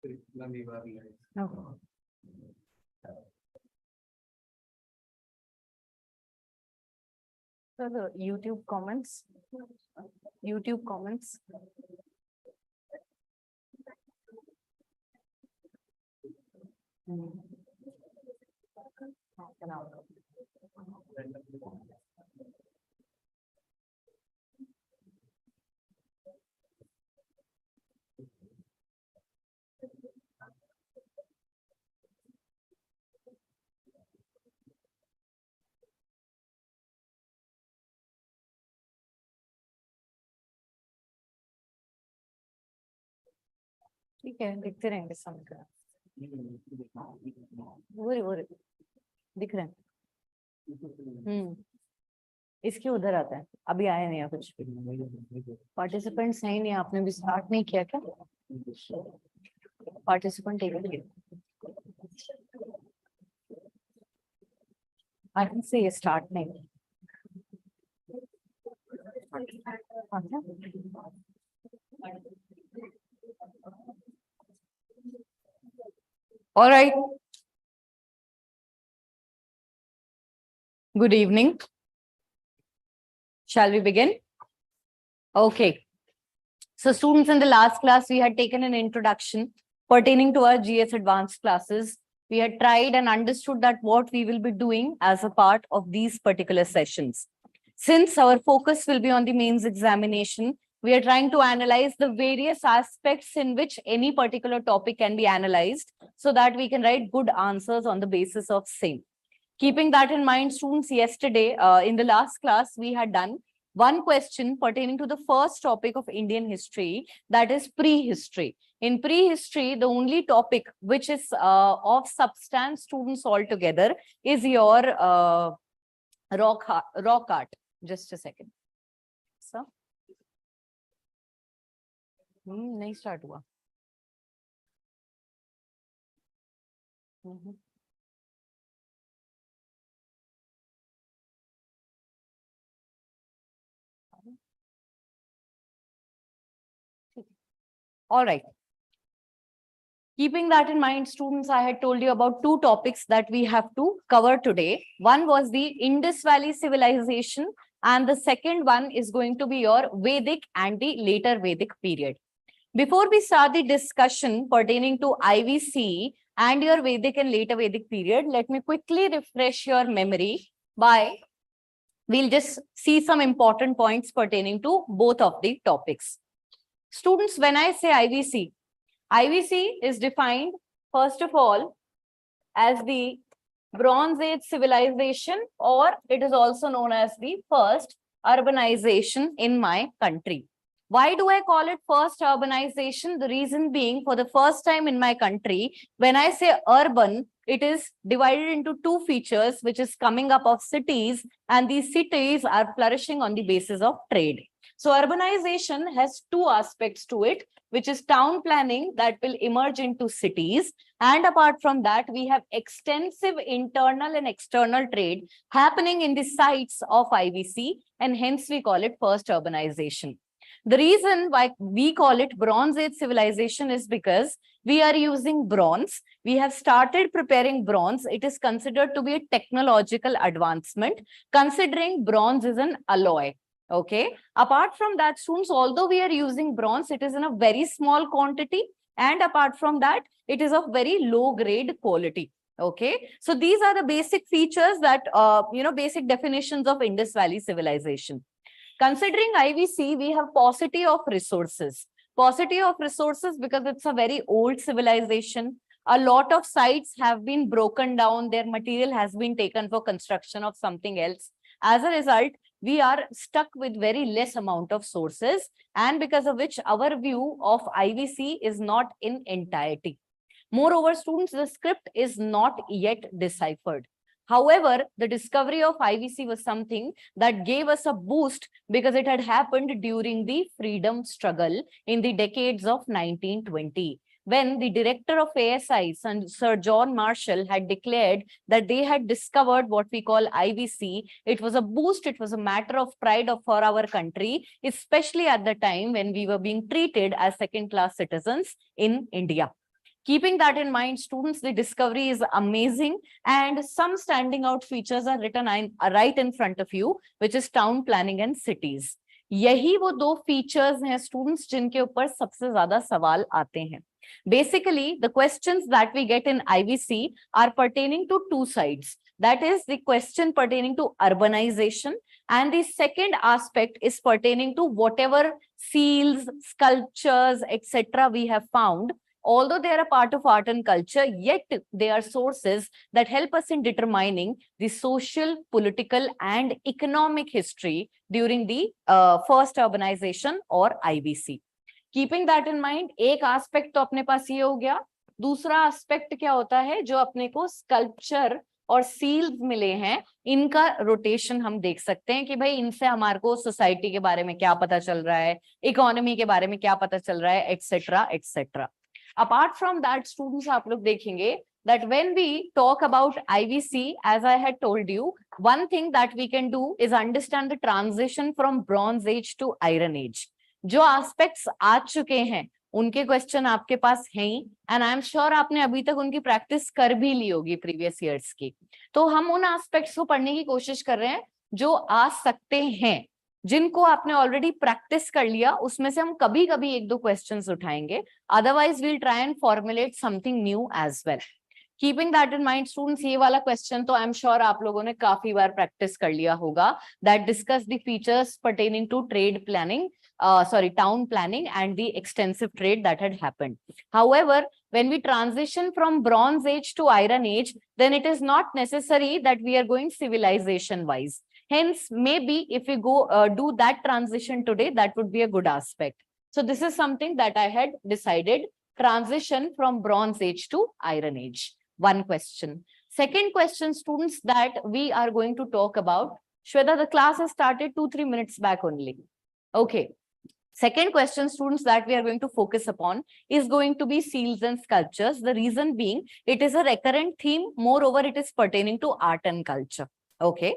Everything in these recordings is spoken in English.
Okay. So the YouTube comments. YouTube comments. Half an hour. ठीक है, दिखते रहेंगे समय का। वो दिख रहे हैं। इसके उधर आता है, अभी आया नहीं है कुछ। पार्टिसिपेंट्स नहीं नहीं, आपने भी स्टार्ट नहीं किया क्या? Participant I can say start नहीं। All right. Good evening. Shall we begin? Okay. So students, in the last class, we had taken an introduction pertaining to our GS advanced classes. We had tried and understood that what we will be doing as a part of these particular sessions. Since our focus will be on the mains examination, we are trying to analyze the various aspects in which any particular topic can be analyzed so that we can write good answers on the basis of same. Keeping that in mind, students, yesterday in the last class, we had done one question pertaining to the first topic of Indian history, that is prehistory. In prehistory, the only topic which is of substance, students altogether, is your rock art. Just a second. So, नहीं start हुआ. All right. Keeping that in mind, students, I had told you about two topics that we have to cover today. One was the Indus Valley civilization, and the second one is going to be your Vedic and the later Vedic period. Before we start the discussion pertaining to IVC and your Vedic and later Vedic period, let me quickly refresh your memory by, we'll just see some important points pertaining to both of the topics. Students, when I say IVC, IVC is defined, first of all, as the Bronze Age civilization, or it is also known as the first urbanization in my country. Why do I call it first urbanization? The reason being, for the first time in my country, when I say urban, it is divided into two features, which is coming up of cities, and these cities are flourishing on the basis of trade. So urbanization has two aspects to it, which is town planning that will emerge into cities. And apart from that, we have extensive internal and external trade happening in the sites of IVC, and hence we call it first urbanization. The reason why we call it Bronze Age civilization is because we are using bronze. We have started preparing bronze. It is considered to be a technological advancement, considering bronze is an alloy. Okay. Apart from that, students, although we are using bronze, it is in a very small quantity. And apart from that, it is of very low grade quality. Okay. So these are the basic features that, basic definitions of Indus Valley civilization. Considering IVC, we have paucity of resources. Paucity of resources because it's a very old civilization. A lot of sites have been broken down. Their material has been taken for construction of something else. As a result, we are stuck with very less amount of sources, and because of which our view of IVC is not in entirety. Moreover, students, the script is not yet deciphered. However, the discovery of IVC was something that gave us a boost because it had happened during the freedom struggle in the decades of 1920. When the director of ASI, Sir John Marshall, had declared that they had discovered what we call IVC, it was a boost, it was a matter of pride for our country, especially at the time when we were being treated as second-class citizens in India. Keeping that in mind, students, the discovery is amazing and some standing out features are written right in front of you, which is town planning and cities. यही वो दो features हैं students जिनके ऊपर सबसे ज्यादा सवाल आते हैं. Basically, the questions that we get in IVC are pertaining to two sides. That is the question pertaining to urbanization, and the second aspect is pertaining to whatever seals, sculptures, etc. we have found. Although they are a part of art and culture, yet they are sources that help us in determining the social, political, and economic history during the first urbanization or IVC. Keeping that in mind, एक aspect तो अपने पास ये हो गया. दूसरा aspect क्या होता है, जो अपने को sculpture और सील्स मिले हैं, इनका रोटेशन हम देख सकते हैं कि भाई इनसे हमारे को सोसाइटी के बारे में क्या पता चल रहा है, इकोनॉमी के बारे में क्या पता चल रहा है, etcetera etcetera. Apart from that, students, आप लोग देखेंगे that when we talk about IVC, as I had told you, one thing that we can do is understand the transition from Bronze Age to Iron Age. जो aspects आ चुके हैं उनके question आपके पास हैं ही, and I am sure आपने अभी तक उनकी प्रैक्टिस कर भी ली होगी प्रीवियस ईयर्स की. तो हम उन एस्पेक्ट्स को पढ़ने की कोशिश कर रहे हैं जो आ सकते हैं, जिनको आपने ऑलरेडी प्रैक्टिस कर लिया, उसमें से हम कभी कभी एक दो क्वेश्चंस उठाएंगे. Otherwise we'll try and formulate something new as well. Keeping that in mind students, ये वाला क्वेश्चन तो आई एम श्योर आप लोगों ने काफी बार प्रैक्टिस कर लिया होगा. That discuss the features pertaining to trade planning, town planning and the extensive trade that had happened. However, when we transition from Bronze Age to Iron Age, then it is not necessary that we are going civilization wise. Hence, maybe if we go do that transition today, that would be a good aspect. So this is something that I had decided, transition from Bronze Age to Iron Age. One question. Second question, students, that we are going to talk about. Shweta, the class has started 2-3 minutes back only. Okay. Second question, students, that we are going to focus upon is going to be seals and sculptures. The reason being, it is a recurrent theme. Moreover, it is pertaining to art and culture. Okay.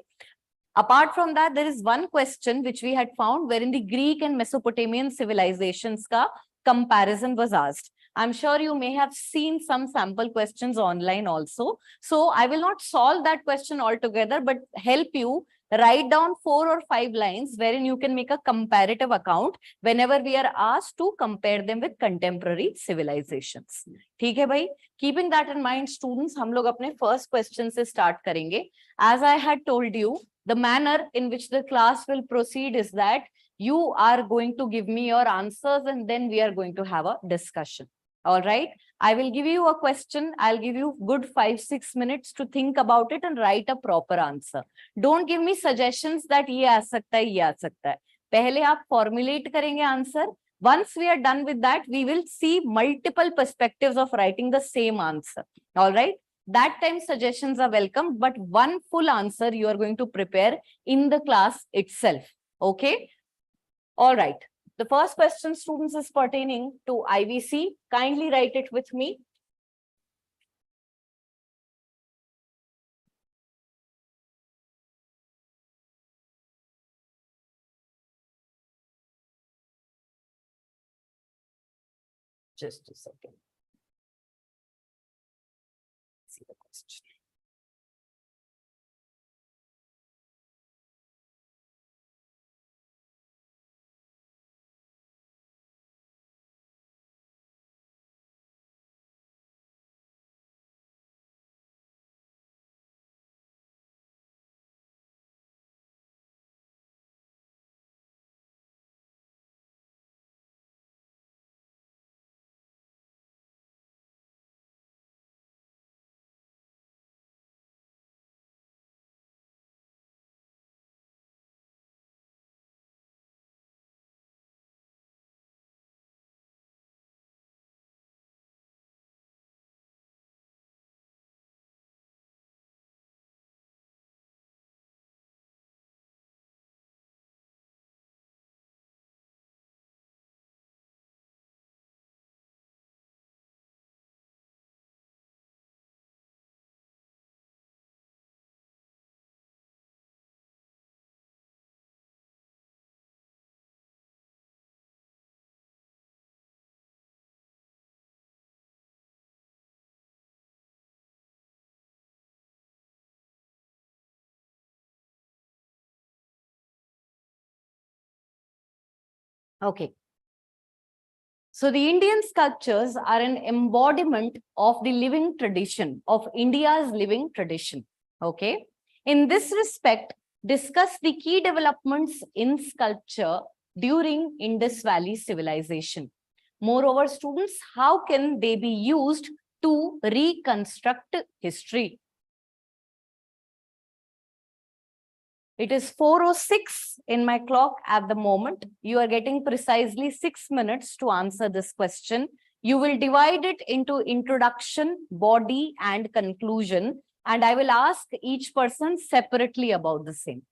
Apart from that, there is one question which we had found wherein the Greek and Mesopotamian civilizations ka comparison was asked. I'm sure you may have seen some sample questions online also. So I will not solve that question altogether, but help you write down 4 or 5 lines wherein you can make a comparative account whenever we are asked to compare them with contemporary civilizations. ठीक है भाई? Keeping that in mind, students, हम लोग अपने first question से start करेंगे. As I had told you, the manner in which the class will proceed is that you are going to give me your answers and then we are going to have a discussion. All right. I will give you a question. I'll give you good 5-6 minutes to think about it and write a proper answer. Don't give me suggestions that ये आ सकता है, ये आ सकता है. पहले आप formulate करेंगे answer. Once we are done with that, we will see multiple perspectives of writing the same answer. All right. That time suggestions are welcome, but one full answer you are going to prepare in the class itself. Okay. All right. The first question, students, is pertaining to IVC. Kindly write it with me. Just a second. See the question. Okay. So the Indian sculptures are an embodiment of the living tradition, of India's living tradition. Okay. In this respect, discuss the key developments in sculpture during Indus Valley civilization. Moreover, students, how can they be used to reconstruct history? It is 4:06 in my clock at the moment. You are getting precisely 6 minutes to answer this question. You will divide it into introduction, body, and conclusion. And I will ask each person separately about the same.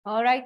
All right.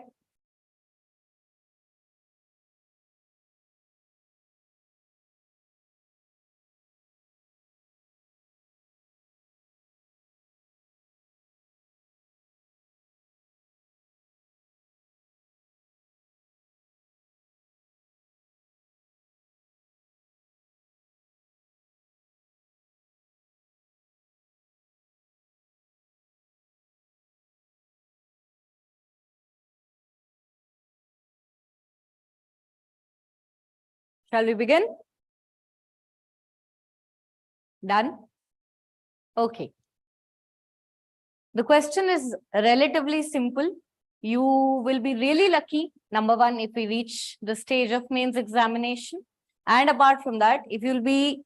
Shall we begin? Done? Okay. The question is relatively simple. You will be really lucky, number one, if we reach the stage of mains examination. And apart from that, if you will be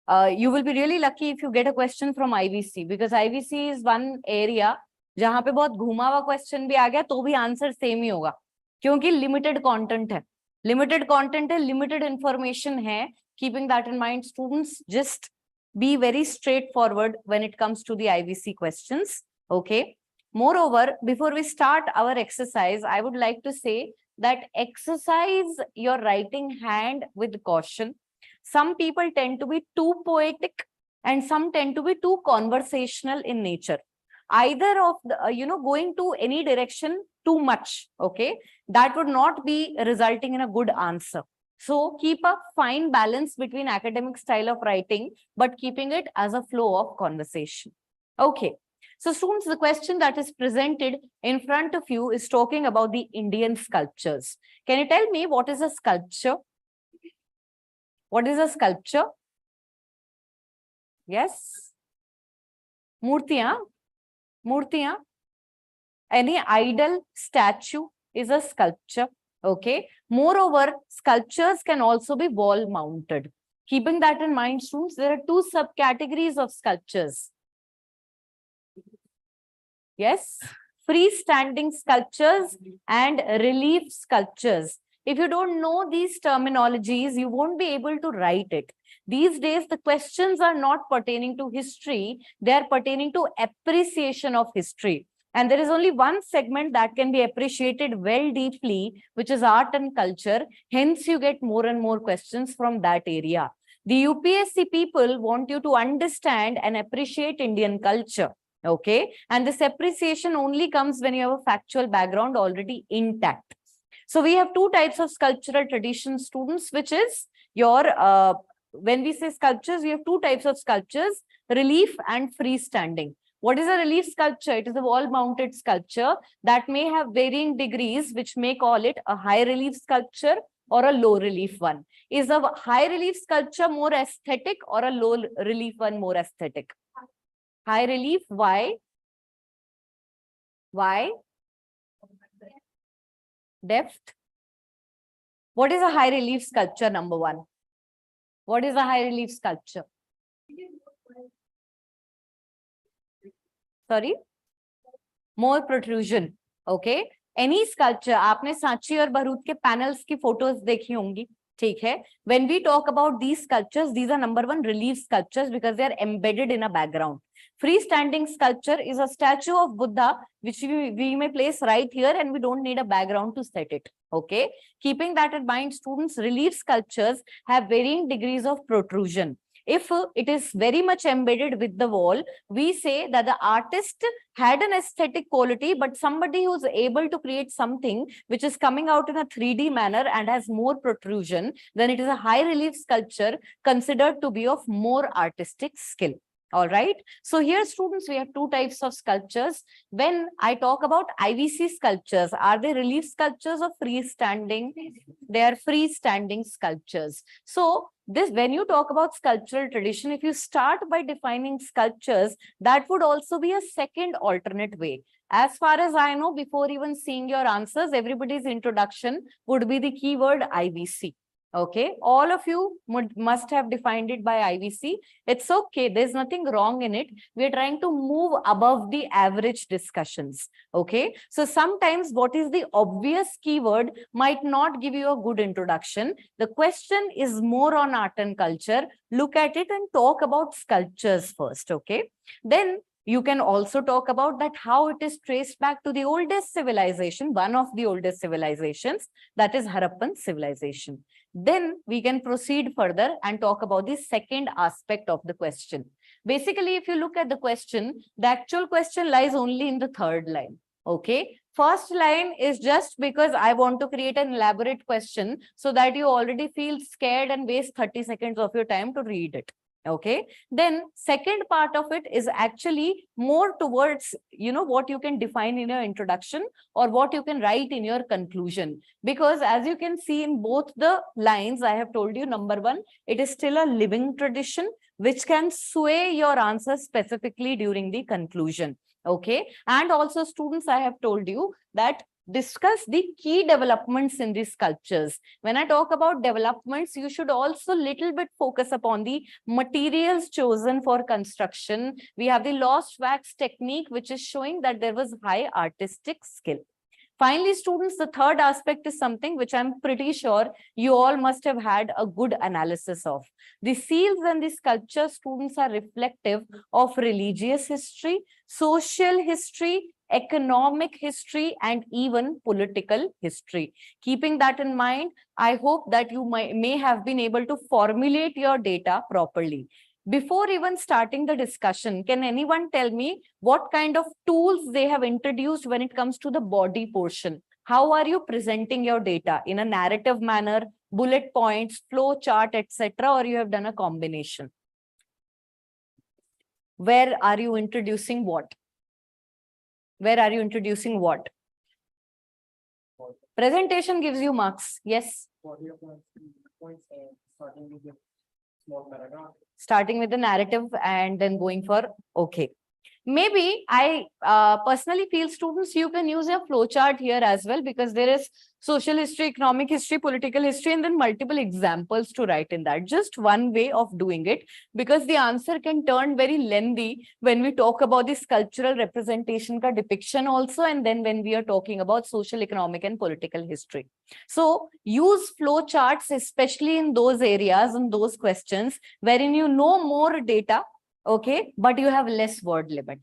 really lucky if you get a question from IVC, because IVC is one area जहां पे बहुत घुमा हुआ question भी आ गया तो भी answer same ही होगा, क्योंकि लिमिटेड कंटेंट है, लिमिटेड इंफॉर्मेशन है. Keeping that in mind, students just be very straightforward when it comes to the IVC questions. Okay. Moreover, before we start our exercise, I would like to say that exercise your writing hand with caution. Some people tend to be too poetic and some tend to be too conversational in nature. Either of the, going to any direction too much, okay, that would not be resulting in a good answer. So keep a fine balance between academic style of writing, but keeping it as a flow of conversation. Okay. So students, the question that is presented in front of you is talking about the Indian sculptures. Can you tell me what is a sculpture? What is a sculpture? Yes. Murtiyan. Murtiyan. Any idol, statue is a sculpture. Okay. Moreover, sculptures can also be wall mounted. Keeping that in mind, students, there are two subcategories of sculptures. Yes, freestanding sculptures and relief sculptures. If you don't know these terminologies, you won't be able to write it. These days, the questions are not pertaining to history, they are pertaining to appreciation of history. And there is only one segment that can be appreciated well deeply, which is art and culture. Hence, you get more and more questions from that area. The UPSC people want you to understand and appreciate Indian culture. Okay. And this appreciation only comes when you have a factual background already intact. So we have two types of sculptural tradition, students, which is your, when we say sculptures, we have two types of sculptures, relief and freestanding. What is a relief sculpture? It is a wall-mounted sculpture that may have varying degrees, which may call it a high relief sculpture or a low relief one. Is a high relief sculpture more aesthetic or a low relief one more aesthetic? High relief, why? Why? Depth. What is a high relief sculpture, number one? What is a high relief sculpture? Sorry? More protrusion. Okay. Any sculpture, आपने सांची और बारूद के panels की photos देखी होंगी, ठीक है? When we talk about these sculptures, these are number one relief sculptures because they are embedded in a background. Freestanding sculpture is a statue of Buddha, which we may place right here and we don't need a background to set it. Okay. Keeping that in mind, students, relief sculptures have varying degrees of protrusion. If it is very much embedded with the wall, we say that the artist had an aesthetic quality, but somebody who's able to create something which is coming out in a 3D manner and has more protrusion, then it is a high relief sculpture considered to be of more artistic skill. All right. So here, students, we have two types of sculptures. When I talk about IVC sculptures, are they relief sculptures or freestanding? They are freestanding sculptures. So this, when you talk about sculptural tradition, if you start by defining sculptures, that would also be a second alternate way. As far as I know, before even seeing your answers, everybody's introduction would be the keyword IVC. Okay, all of you must have defined it by IVC. It's okay. There's nothing wrong in it. We're trying to move above the average discussions. Okay, so sometimes what is the obvious keyword might not give you a good introduction. The question is more on art and culture. Look at it and talk about sculptures first. Okay, then You can also talk about that how it is traced back to the oldest civilization, one of the oldest civilizations, that is Harappan civilization. Then we can proceed further and talk about the second aspect of the question. Basically, if you look at the question, the actual question lies only in the third line. Okay. First line is just because I want to create an elaborate question so that you already feel scared and waste 30 seconds of your time to read it. Okay. Then second part of it is actually more towards, what you can define in your introduction or what you can write in your conclusion. Because as you can see in both the lines, I have told you, number one, it is still a living tradition which can sway your answer specifically during the conclusion. Okay. And also, students, I have told you that discuss the key developments in these sculptures. When I talk about developments, you should also little bit focus upon the materials chosen for construction. We have the lost wax technique, which is showing that there was high artistic skill. Finally, students, the third aspect is something which I'm pretty sure you all must have had a good analysis of. The seals and the sculpture, students, are reflective of religious history, social history, economic history, and even political history. Keeping that in mind, I hope that you may have been able to formulate your data properly. Before even starting the discussion, can anyone tell me what kind of tools they have introduced when it comes to the body portion? How are you presenting your data? In a narrative manner, bullet points, flow chart, etc., or you have done a combination? Where are you introducing what? Where are you introducing what? Presentation gives you marks. Yes. Starting with the narrative and then going for, okay. Maybe I personally feel, students, you can use a flowchart here as well, because there is social history, economic history, political history, and then multiple examples to write in that. Just one way of doing it, because the answer can turn very lengthy when we talk about the sculptural representation ka depiction also, and then when we are talking about social, economic, and political history. So use flowcharts, especially in those areas and those questions wherein you know more data. Okay, but you have less word limit.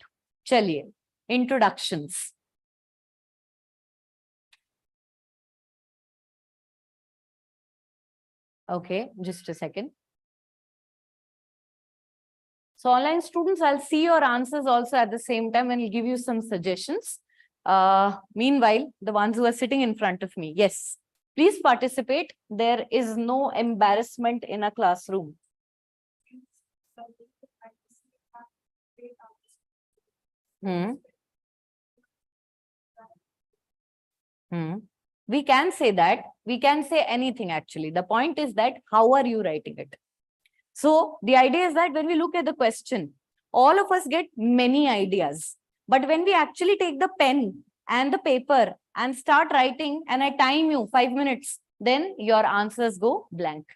Chaliye, introductions. Okay, just a second. So online students, I'll see your answers also at the same time and I'll give you some suggestions. Meanwhile, the ones who are sitting in front of me, yes, please participate. There is no embarrassment in a classroom. We can say that. We can say anything actually. The point is that how are you writing it? So the idea is that when we look at the question, all of us get many ideas. But when we actually take the pen and the paper and start writing, and I time you 5 minutes, then your answers go blank.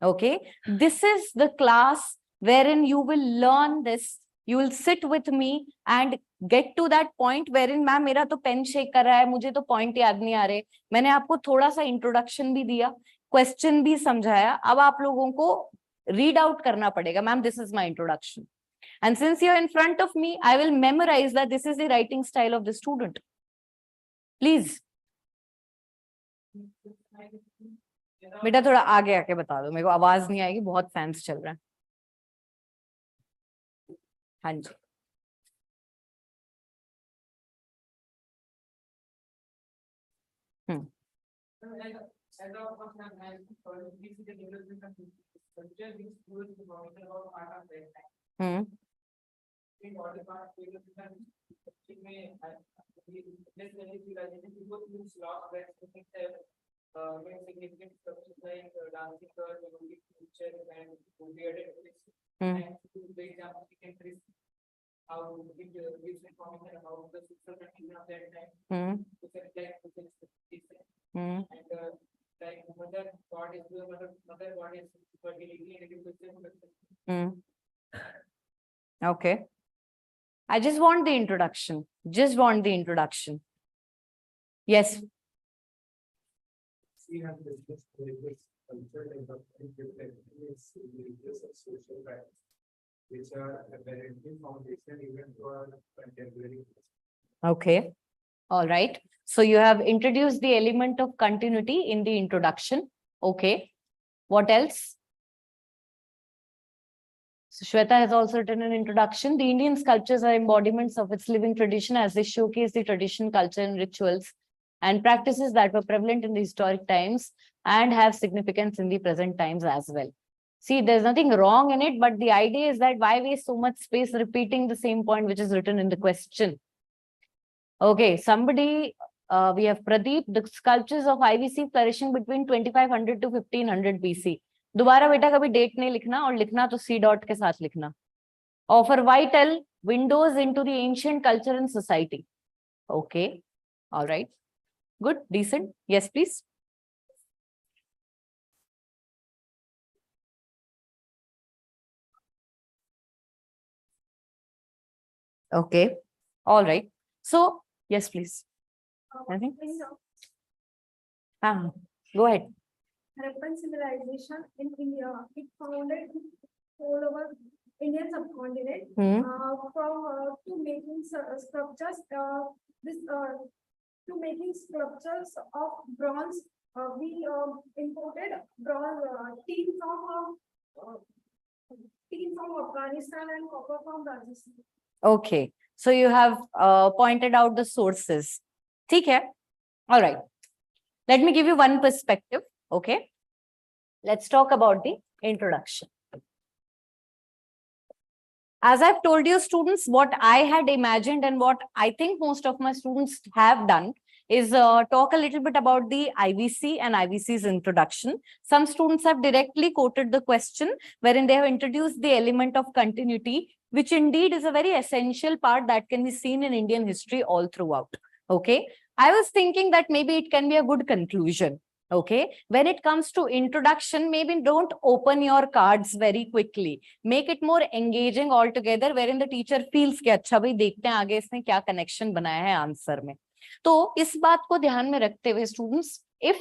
Okay. This is the class wherein you will learn this. You will sit with me and get to that point wherein ma'am मेरा तो pen shake कर रहा है, मुझे तो point याद नहीं आ रहे. मैंने आपको थोड़ा सा इंट्रोडक्शन भी दिया, क्वेश्चन भी समझाया. अब आप लोगों को रीड आउट करना पड़ेगा. Ma'am, this is my introduction. And since you're in front of me, I will memorize that this is the writing style of the student. Please. बेटा थोड़ा आगे आके बता दो, मेरे को आवाज नहीं आएगी, बहुत फैंस चल रहा है. हाँ जी. Okay. I just want the introduction. Just want the introduction. Yes. which are apparently foundation even for contemporary. Okay. All right. So you have introduced the element of continuity in the introduction. Okay. What else? So Shweta has also written an introduction. The Indian sculptures are embodiments of its living tradition as they showcase the tradition, culture, and rituals and practices that were prevalent in the historic times and have significance in the present times as well. See, there's nothing wrong in it, but the idea is that why waste so much space repeating the same point which is written in the question? Okay, somebody, we have Pradeep, the sculptures of IVC flourishing between 2500 to 1500 BC. दोबारा बेटा कभी date नहीं लिखना और लिखना तो C dot के साथ लिखना. Offer vital windows into the ancient culture and society. Okay, all right, good, decent. Yes, please. Okay, all right. So yes, please. Anything? Go ahead. Harappan civilization in India, it founded all over Indian subcontinent. From to making sculptures, to making sculptures of bronze, we imported bronze tin from Afghanistan and copper from Rajasthan. Okay, so you have pointed out the sources. ठीक है? All right. Let me give you one perspective. Okay, let's talk about the introduction. As I've told you, students, what I had imagined and what I think most of my students have done is talk a little bit about the IVC and IVC's introduction. Some students have directly quoted the question wherein they have introduced the element of continuity, which indeed is a very essential part that can be seen in Indian history all throughout. Okay, I was thinking that maybe it can be a good conclusion. Okay, when it comes to introduction, maybe don't open your cards very quickly. Make it more engaging altogether, wherein the teacher feels कि अच्छा भाई देखते हैं आगे इसने क्या connection बनाया है आंसर में. तो इस बात को ध्यान में रखते हुए students, if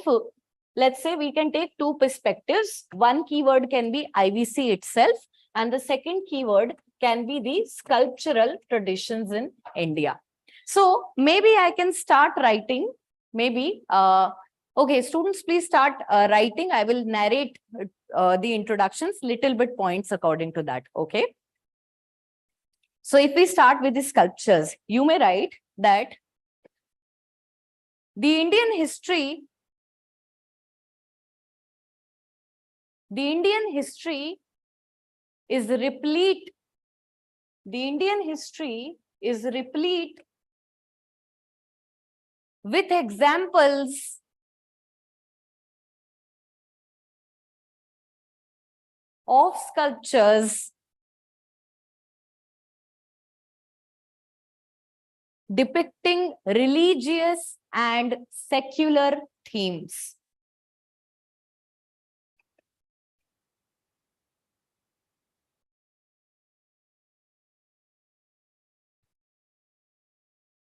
let's say we can take two perspectives, one keyword can be IVC itself, and the second keyword can be the sculptural traditions in India. So maybe I can start writing, maybe. Okay, students, please start writing. I will narrate the introductions, little bit points according to that. Okay. So if we start with the sculptures, you may write that the Indian history is replete. The Indian history is replete with examples of sculptures depicting religious and secular themes.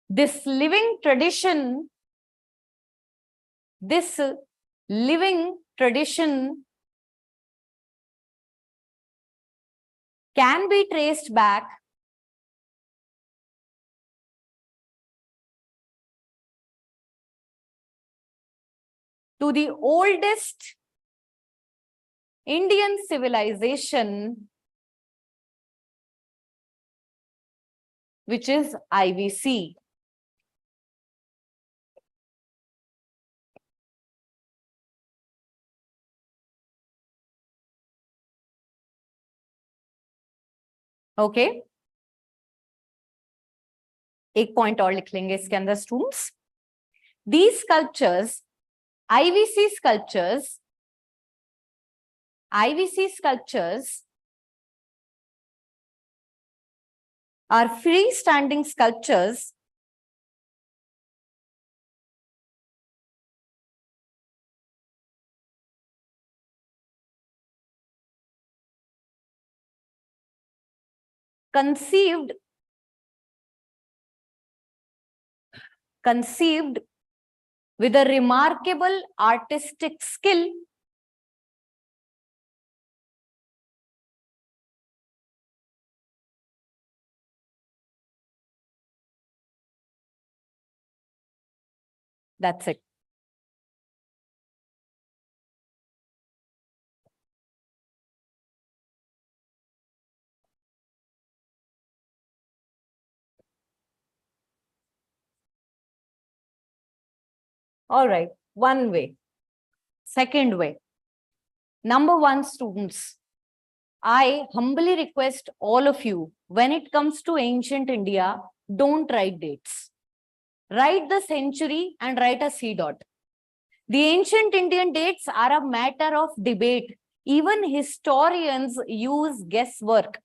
This living tradition can be traced back to the oldest Indian civilization, which is IVC. Okay, एक point और लिख लेंगे इसके अंदर students. These sculptures, IVC sculptures are freestanding sculptures conceived with a remarkable artistic skill That's it. All right, one way. Second way. Number one, students, I humbly request all of you, when it comes to ancient India, don't write dates. Write the century and write a C dot. The ancient Indian dates are a matter of debate. Even historians use guesswork.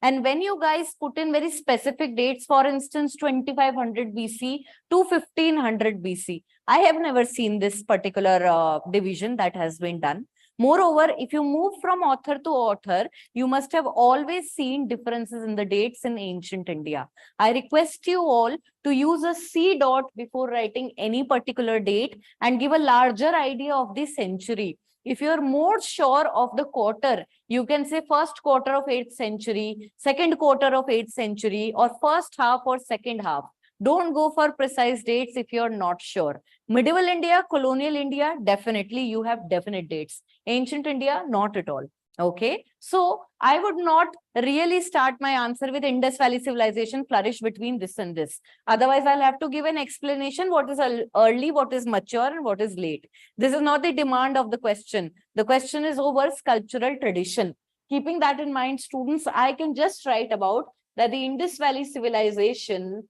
And when you guys put in very specific dates, for instance, 2500 BC to 1500 BC, I have never seen this particular division that has been done. Moreover, if you move from author to author, you must have always seen differences in the dates in ancient India. I request you all to use a C dot before writing any particular date and give a larger idea of the century. If you're more sure of the quarter, you can say first quarter of 8th century, second quarter of 8th century, or first half or second half. Don't go for precise dates if you're not sure. Medieval India, colonial India, definitely you have definite dates. Ancient India, not at all. Okay, so I would not really start my answer with Indus Valley civilization flourished between this and this. Otherwise, I'll have to give an explanation what is early, what is mature, and what is late. This is not the demand of the question. The question is over sculptural tradition. Keeping that in mind, students, I can just write about that the Indus Valley civilization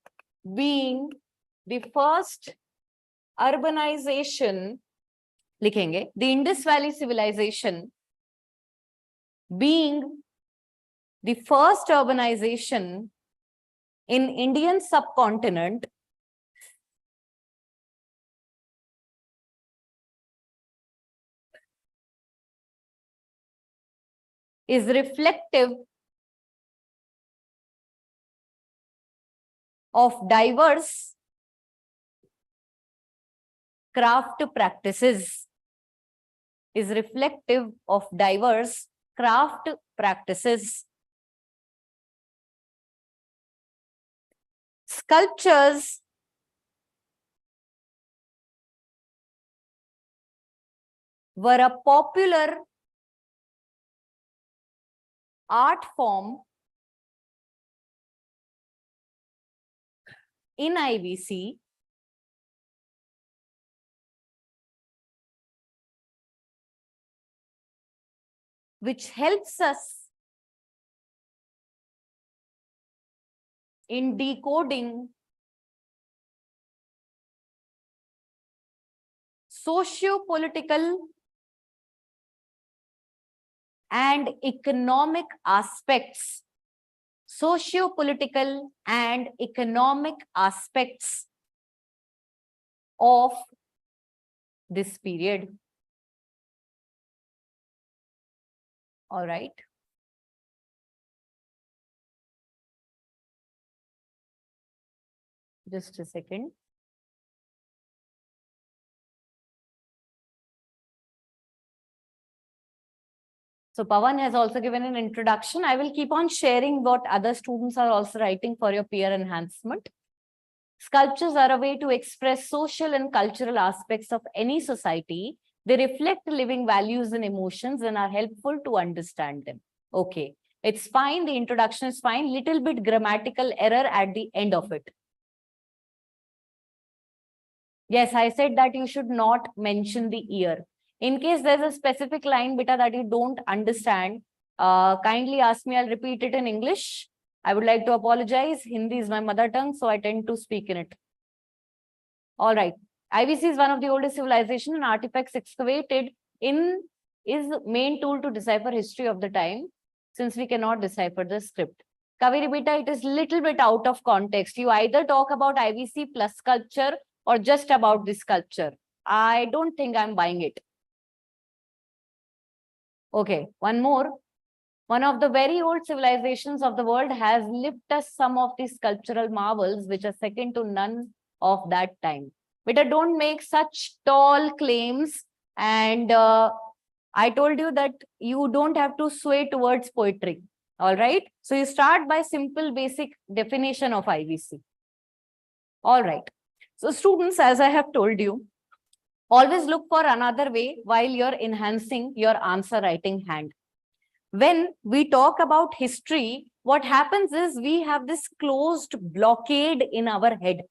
being the first urbanization, लिखेंगे, the Indus Valley civilization being the first urbanization in Indian subcontinent is reflective of diverse craft practices, is reflective of diverse craft practices. Sculptures were a popular art form in IVC which helps us in decoding socio-political and economic aspects, socio-political and economic aspects of this period. All right. Just a second. So Pawan has also given an introduction. I will keep on sharing what other students are also writing for your peer enhancement. Sculptures are a way to express social and cultural aspects of any society. They reflect living values and emotions and are helpful to understand them. Okay, it's fine. The introduction is fine. Little bit grammatical error at the end of it. Yes, I said that you should not mention the year. In case there's a specific line, beta, that you don't understand, kindly ask me. I'll repeat it in English. I would like to apologize. Hindi is my mother tongue, so I tend to speak in it. All right. IVC is one of the oldest civilizations, and artifacts excavated in is main tool to decipher history of the time, since we cannot decipher the script. Kaveri beta, it is little bit out of context. You either talk about IVC plus sculpture or just about the sculpture. I don't think I'm buying it. Okay, one more. One of the very old civilizations of the world has left us some of the sculptural marvels which are second to none of that time. But don't make such tall claims. And I told you that you don't have to sway towards poetry. All right. So you start by simple basic definition of IVC. All right. So students, as I have told you, always look for another way while you're enhancing your answer writing hand. When we talk about history, what happens is we have this closed blockade in our head,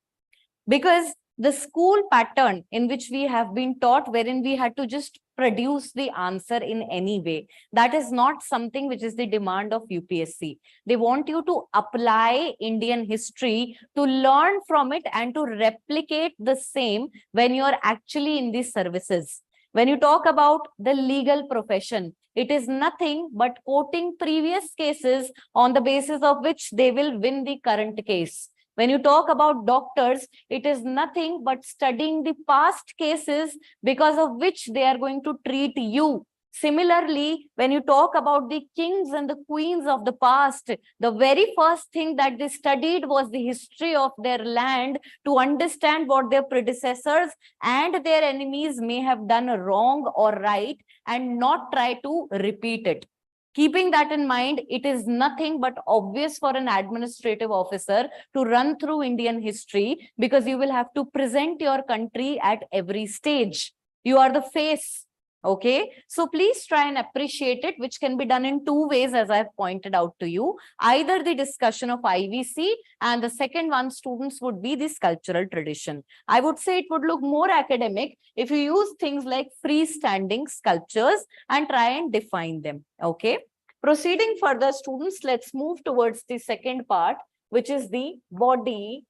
because the school pattern in which we have been taught, wherein we had to just produce the answer in any way, that is not something which is the demand of UPSC. They want you to apply Indian history, to learn from it and to replicate the same when you are actually in these services. When you talk about the legal profession, it is nothing but quoting previous cases on the basis of which they will win the current case. When you talk about doctors, it is nothing but studying the past cases because of which they are going to treat you. Similarly, when you talk about the kings and the queens of the past, the very first thing that they studied was the history of their land, to understand what their predecessors and their enemies may have done wrong or right, and not try to repeat it. Keeping that in mind, it is nothing but obvious for an administrative officer to run through Indian history, because you will have to present your country at every stage. You are the face. Okay, so please try and appreciate it, which can be done in two ways, as I've pointed out to you. Either the discussion of IVC, and the second one, students, would be this cultural tradition. I would say it would look more academic if you use things like freestanding sculptures and try and define them. Okay, proceeding further, students, let's move towards the second part, which is the body.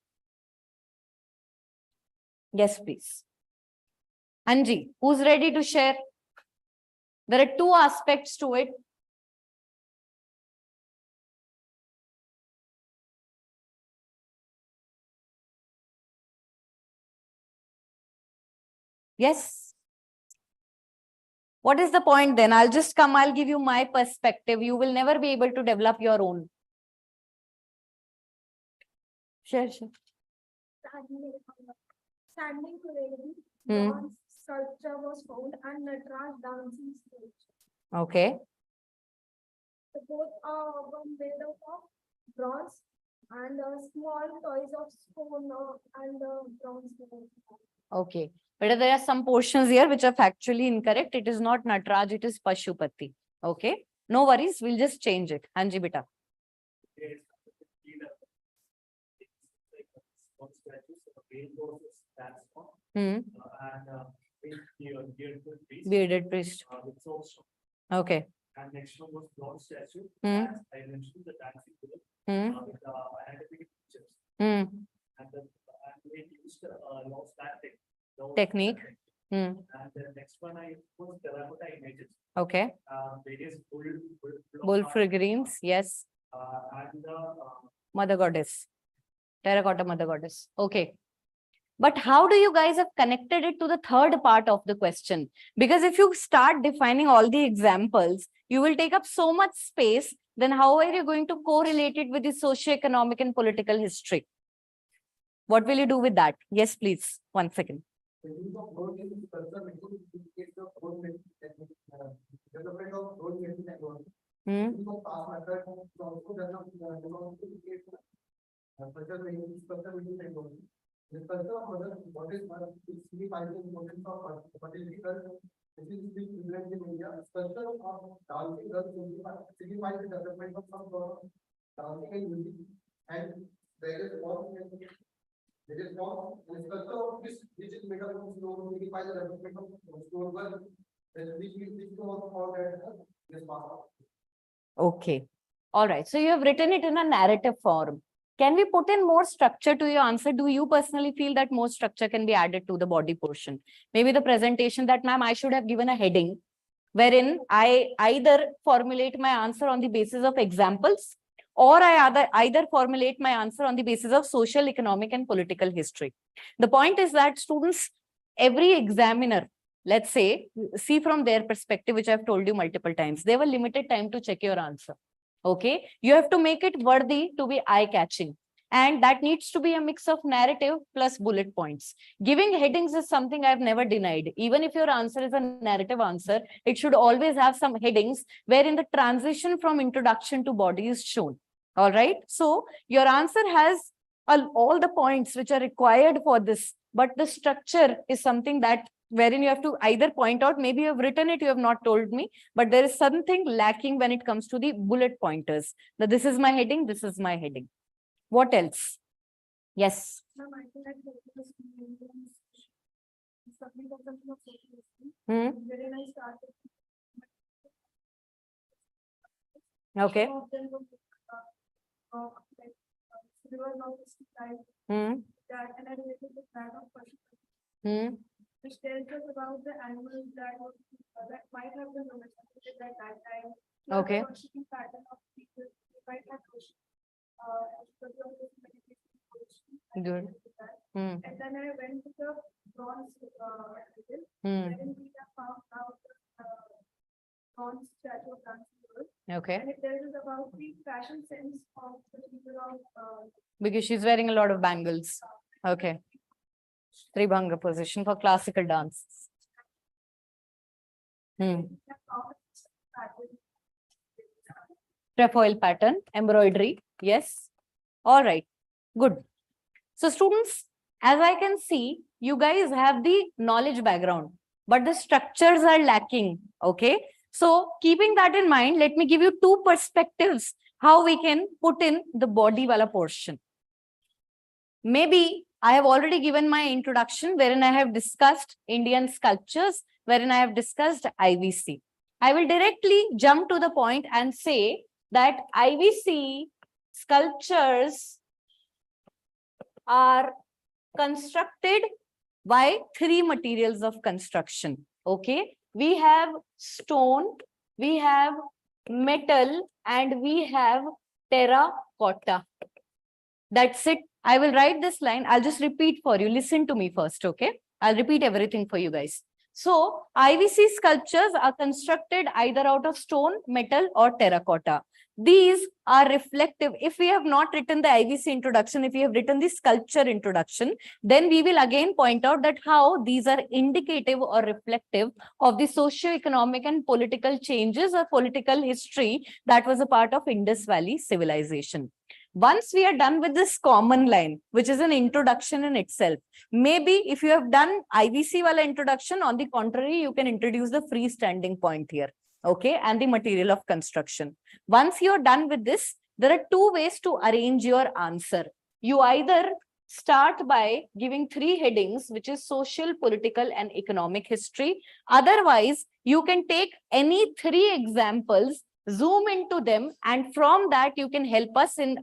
Yes, please. Anji, who's ready to share? There are two aspects to it. Yes. What is the point then? I'll just come, I'll give you my perspective. You will never be able to develop your own. Share. Standing parade, bronze sculpture was found and Nataraj dancing stage. Okay. The both were made out of bronze and small toys of stone and bronze. Okay. But there are some portions here which are factually incorrect. It is not Nataraj, it is Pashupati. Okay. No worries. We'll just change it. Hanji beta. Bearded priest. Okay. And next one was bronze statue. Hmm. As I mentioned, the dancing girl. Hmm. With anatomic pictures. Hmm. And we used lost that Technique. Hmm. And the next one I was terracotta images. Okay. Various Bull figurines. Yes. And Mother goddess. Terracotta mother goddess. Okay. But how do you guys have connected it to the third part of the question? Because if you start defining all the examples, you will take up so much space. Then how are you going to correlate it with the socio-economic and political history? What will you do with that? Yes, please. 1 second. the use of road is concerned with the road development of road technology. Hmm. Use of past method to also develop technology. The culture of what is signifies the importance of fertility. This is being present in India. Culture of dancing signifies the development of some sort of dancing and music, and there is one. There is no culture of this which is made up of stone signifies the development of stone work. Which is also called as this part. Okay. All right. So you have written it in a narrative form. Can we put in more structure to your answer? Do you personally feel that more structure can be added to the body portion? Maybe the presentation that, ma'am, I should have given a heading wherein I either formulate my answer on the basis of examples, or I either formulate my answer on the basis of social, economic, and political history. The point is that students, every examiner, let's say, see from their perspective, which I've told you multiple times, they have a limited time to check your answer. Okay, you have to make it worthy to be eye-catching, and that needs to be a mix of narrative plus bullet points. Giving headings is something I've never denied. Even if your answer is a narrative answer, it should always have some headings wherein the transition from introduction to body is shown. All right, so your answer has all the points which are required for this, but the structure is something that wherein you have to either point out, maybe you have written it, you have not told me, but there is something lacking when it comes to the bullet pointers. That this is my heading, this is my heading. What else? Yes. Ma'am, I think I focused on something of socialism, wherein I started. Okay. Some of them were, like, river type, that, and I related to that of person, which tells us about the animals that might have been domesticated at that time. Okay. The worshipping pattern of people, they might have worship, because of this meditation worship, I Good. related to that. And then I went to the bronze, wherein we have found out bronze statue of dancing girl. Okay. And it tells us about the fashion sense of the people of, Because she's wearing a lot of bangles. Okay. Tribhanga position for classical dance. Trefoil pattern, embroidery. Yes. All right. Good. So students, as I can see, you guys have the knowledge background, but the structures are lacking. Okay. So keeping that in mind, let me give you two perspectives how we can put in the body wala portion. Maybe I have already given my introduction wherein I have discussed Indian sculptures, wherein I have discussed IVC. I will directly jump to the point and say that IVC sculptures are constructed by three materials of construction. Okay, we have stone, we have metal, and we have terracotta. That's it. I will write this line. I'll just repeat for you. Listen to me first, okay? I'll repeat everything for you guys. So, IVC sculptures are constructed either out of stone, metal, or terracotta. These are reflective. If we have not written the IVC introduction, if we have written the sculpture introduction, then we will again point out that how these are indicative or reflective of the socio-economic and political changes or political history that was a part of Indus Valley civilization. Once we are done with this common line, which is an introduction in itself, maybe if you have done IVC wala introduction, on the contrary, you can introduce the freestanding point here, okay, and the material of construction. Once you are done with this, there are two ways to arrange your answer. You either start by giving three headings, which is social, political, and economic history. Otherwise, you can take any three examples, zoom into them, and from that you can help us in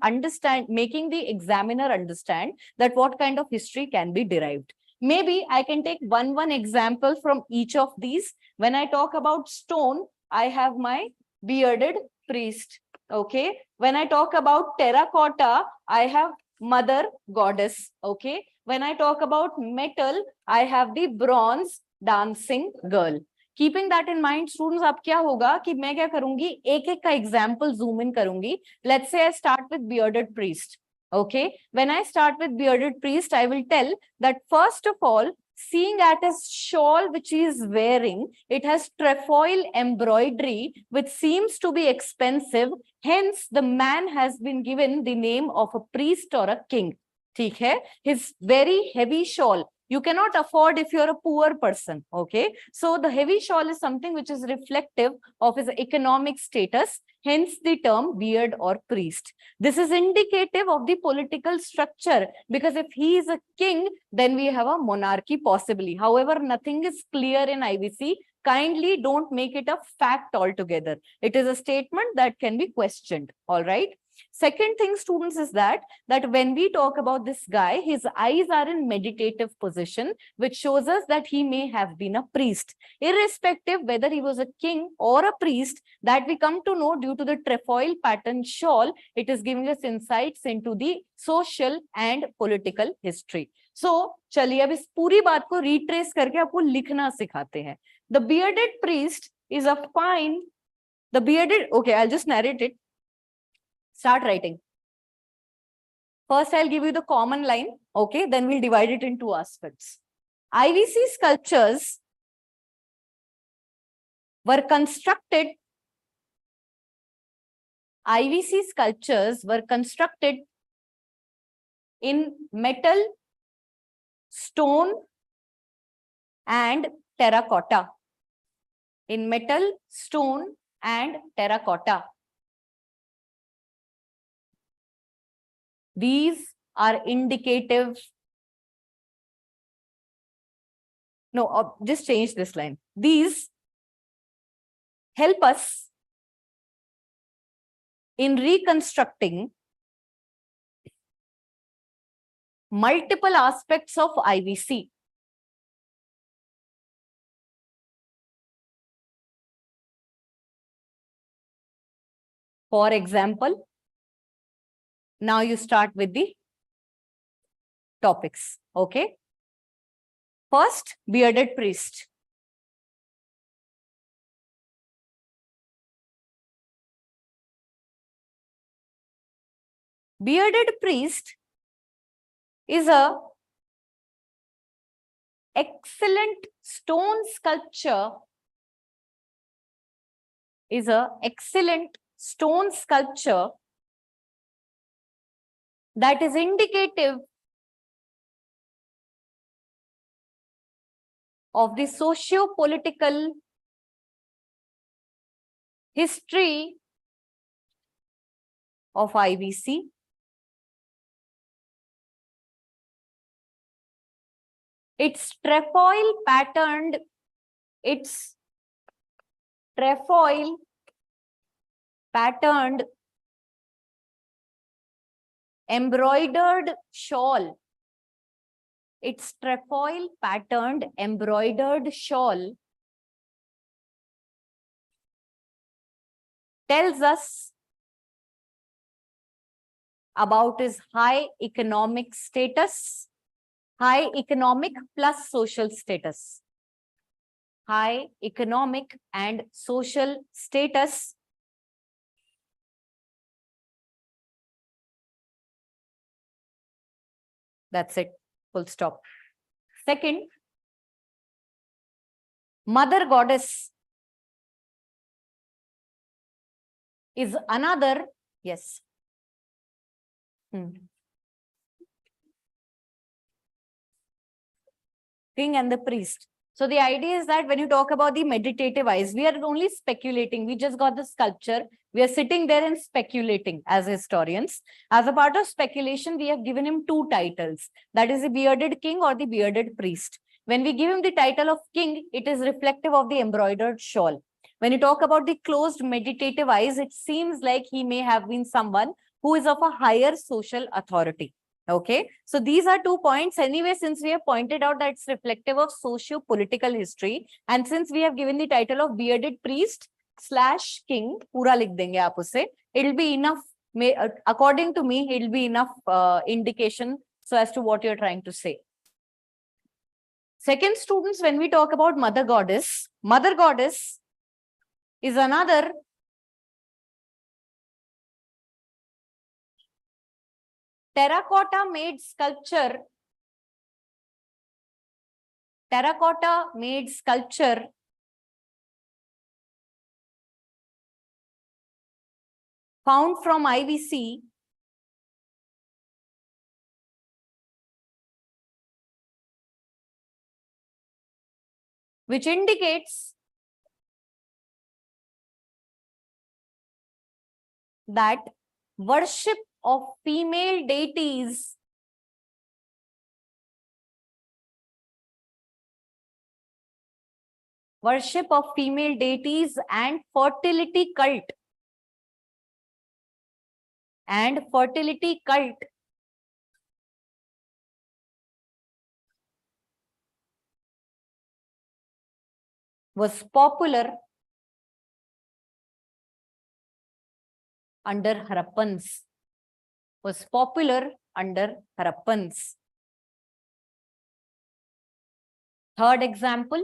making the examiner understand that what kind of history can be derived. Maybe I can take one example from each of these. When I talk about stone, I have my bearded priest. Okay. When I talk about terracotta, I have mother goddess. Okay. When I talk about metal, I have the bronze dancing girl. Keeping that in mind, students, अब क्या होगा कि मैं क्या करूंगी, एक का example zoom in करूंगी. Let's say I start with bearded priest. Okay, when I start with bearded priest, I will tell that first of all, seeing at his shawl which he is wearing, it has trefoil embroidery which seems to be expensive. Hence, the man has been given the name of a priest or a king. ठीक है? His very heavy shawl. You cannot afford if you're a poor person, okay? So the heavy shawl is something which is reflective of his economic status, hence the term beard or priest. This is indicative of the political structure, because if he is a king, then we have a monarchy possibly. However, nothing is clear in IVC. Kindly don't make it a fact altogether. It is a statement that can be questioned, all right? Second thing, students, is that when we talk about this guy, his eyes are in meditative position, which shows us that he may have been a priest. Irrespective whether he was a king or a priest, that we come to know due to the trefoil pattern shawl, it is giving us insights into the social and political history. So, चलिए अब इस पूरी बात को retrace करके आपको लिखना सिखाते हैं. The bearded priest is a fine. The bearded, okay, I'll just narrate it. Start writing. First, I'll give you the common line. Okay, then we'll divide it into aspects. IVC sculptures were constructed. IVC sculptures were constructed in metal, stone, and terracotta. In metal, stone, and terracotta. These are indicative. No, just change this line. These help us in reconstructing multiple aspects of IVC. For example, now you start with the topics, okay? First, bearded priest. Bearded priest is a excellent stone sculpture, that is indicative of the socio-political history of IVC. It's trefoil patterned embroidered shawl. Its trefoil patterned embroidered shawl tells us about his high economic status, high economic plus social status. High economic and social status. That's it. Full stop. Second, mother goddess is another, yes. King and the priest. So the idea is that when you talk about the meditative eyes, we are only speculating. We just got the sculpture. We are sitting there and speculating as historians. As a part of speculation, we have given him two titles. That is the bearded king or the bearded priest. When we give him the title of king, it is reflective of the embroidered shawl. When you talk about the closed meditative eyes, it seems like he may have been someone who is of a higher social authority. Okay, so these are 2 points. Anyway, since we have pointed out that it's reflective of socio-political history, and since we have given the title of bearded priest / king, pura likh denge aap usse, it'll be enough. According to me, it'll be enough indication so as to what you're trying to say. Second, students, when we talk about mother goddess is another terracotta made sculpture found from IVC which indicates that worship of female deities and fertility cult was popular under Harappans. Third example,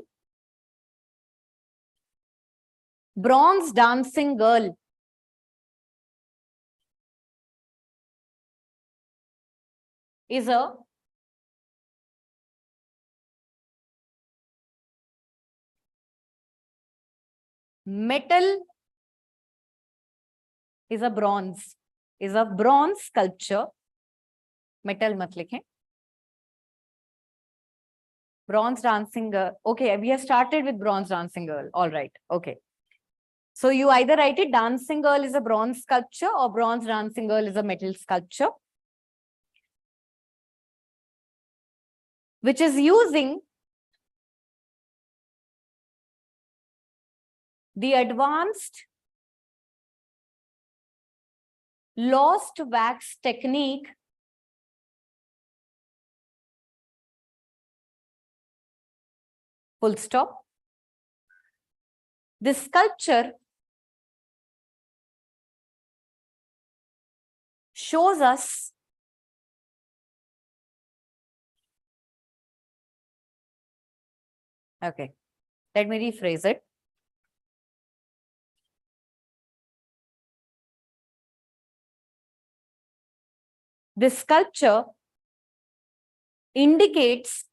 bronze dancing girl. Is a metal, is a bronze sculpture metal मत लिखें. Bronze dancing girl. Okay, we have started with bronze dancing girl. All right. Okay. So you either write it dancing girl is a bronze sculpture or bronze dancing girl is a metal sculpture, which is using the advanced lost wax technique full stop. This sculpture shows us okay, let me rephrase it. This sculpture indicates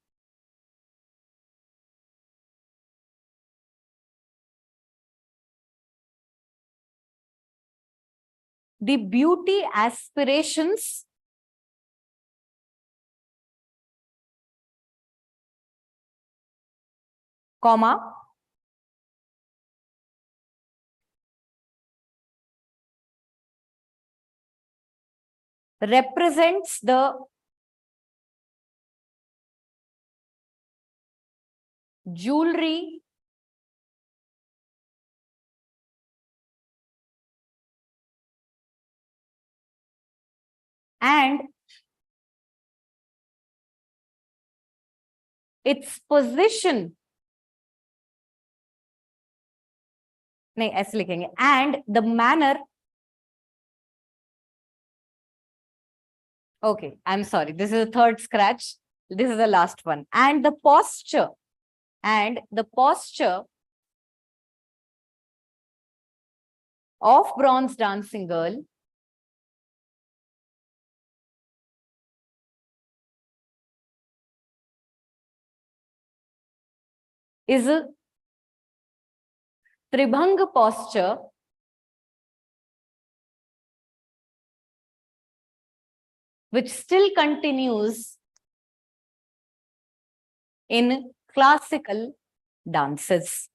the beauty aspirations comma represents the jewelry and its position. नहीं ऐसे लिखेंगे and the manner. Okay, I'm sorry. This is the third scratch. This is the last one. And the posture of bronze dancing girl is a Tribhang posture which still continues in classical dances.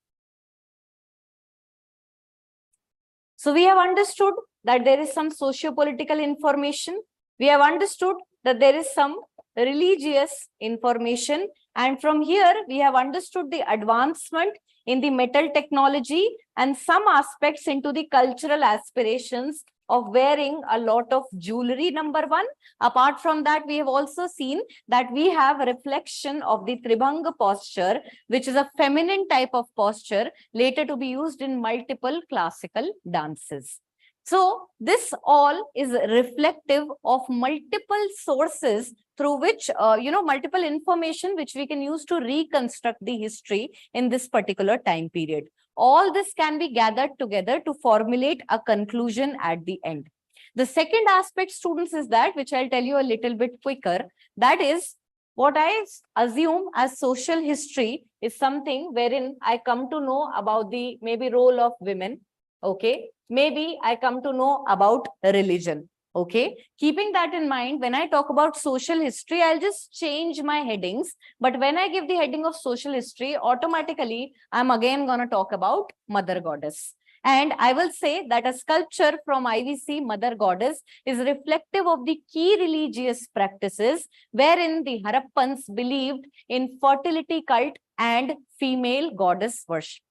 So we have understood that there is some socio-political information. We have understood that there is some religious information. And from here, we have understood the advancement in the metal technology and some aspects into the cultural aspirations of wearing a lot of jewelry, number one. Apart from that, we have also seen that we have a reflection of the Tribhang posture, which is a feminine type of posture, later to be used in multiple classical dances. So this all is reflective of multiple sources through which, multiple information which we can use to reconstruct the history in this particular time period. All this can be gathered together to formulate a conclusion at the end. The second aspect, students, is that, which I'll tell you a little bit quicker, that is what I assume as social history is something wherein I come to know about the maybe role of women. Okay, maybe I come to know about religion. Okay, keeping that in mind, when I talk about social history, I'll just change my headings. But when I give the heading of social history, automatically, I'm again going to talk about Mother Goddess. And I will say that a sculpture from IVC Mother Goddess is reflective of the key religious practices wherein the Harappans believed in fertility cult and female goddess worship.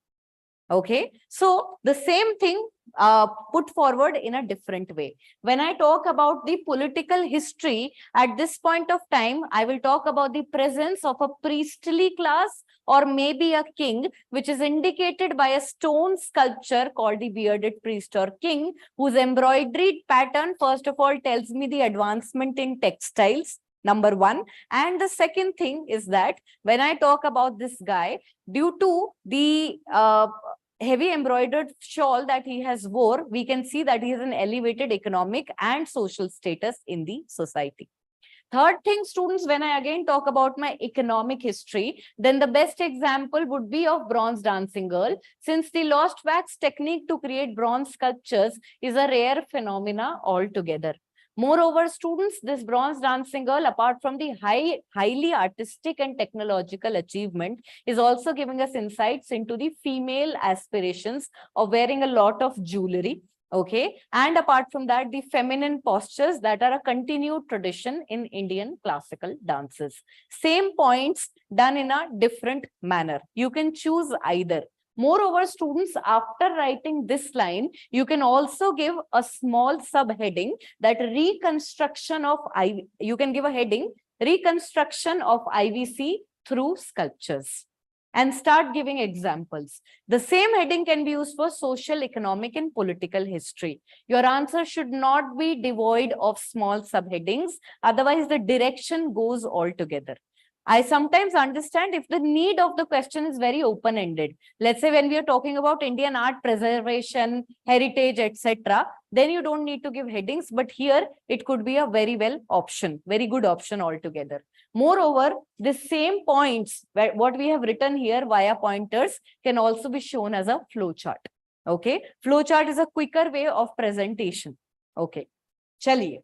Okay, so the same thing put forward in a different way. When I talk about the political history, at this point of time, I will talk about the presence of a priestly class or maybe a king, which is indicated by a stone sculpture called the bearded priest or king, whose embroidered pattern, first of all, tells me the advancement in textiles. Number one. And the second thing is that when I talk about this guy, due to the heavy embroidered shawl that he has wore, we can see that he has an elevated economic and social status in the society. Third thing, students, when I again talk about my economic history, then the best example would be of bronze dancing girl, since the lost wax technique to create bronze sculptures is a rare phenomena altogether. Moreover, students, this bronze dancing girl, apart from the highly artistic and technological achievement, is also giving us insights into the female aspirations of wearing a lot of jewelry. Okay. And apart from that, the feminine postures that are a continued tradition in Indian classical dances. Same points done in a different manner. You can choose either. Moreover, students, after writing this line, you can also give a small subheading that reconstruction of you can give a heading, reconstruction of IVC through sculptures, and start giving examples. The same heading can be used for social, economic, and political history. Your answer should not be devoid of small subheadings, otherwise the direction goes altogether. I sometimes understand if the need of the question is very open-ended. Let's say when we are talking about Indian art preservation, heritage, etc., then you don't need to give headings, but here it could be a very very good option altogether. Moreover, the same points, what we have written here via pointers, can also be shown as a flow chart. Okay, flow chart is a quicker way of presentation. Okay, chaliye.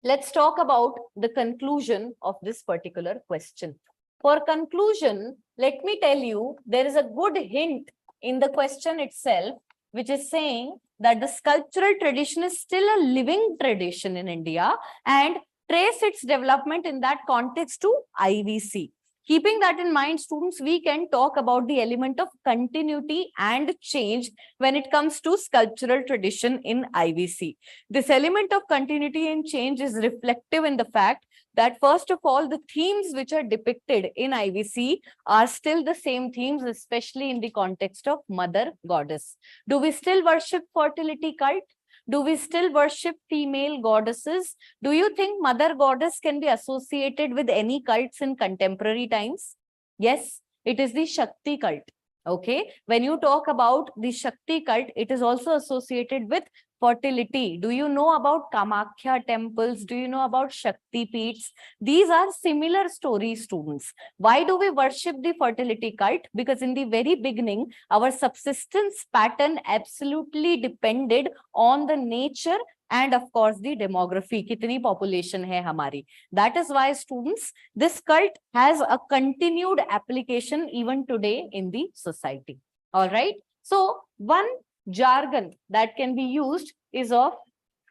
Let's talk about the conclusion of this particular question. For conclusion, let me tell you, there is a good hint in the question itself, which is saying that the sculptural tradition is still a living tradition in India and trace its development in that context to IVC. Keeping that in mind, students, we can talk about the element of continuity and change when it comes to sculptural tradition in IVC. This element of continuity and change is reflective in the fact that, first of all, the themes which are depicted in IVC are still the same themes, especially in the context of mother goddess. Do we still worship fertility cult? Do we still worship female goddesses? Do you think mother goddess can be associated with any cults in contemporary times? Yes, it is the Shakti cult. Okay, when you talk about the Shakti cult, it is also associated with fertility. Do you know about Kamakhya temples? Do you know about Shakti peeths? These are similar stories, students. Why do we worship the fertility cult? Because in the very beginning, our subsistence pattern absolutely depended on the nature and of course the demography, kitni population hai hamari. That is why, students, this cult has a continued application even today in the society. All right. So one jargon that can be used is of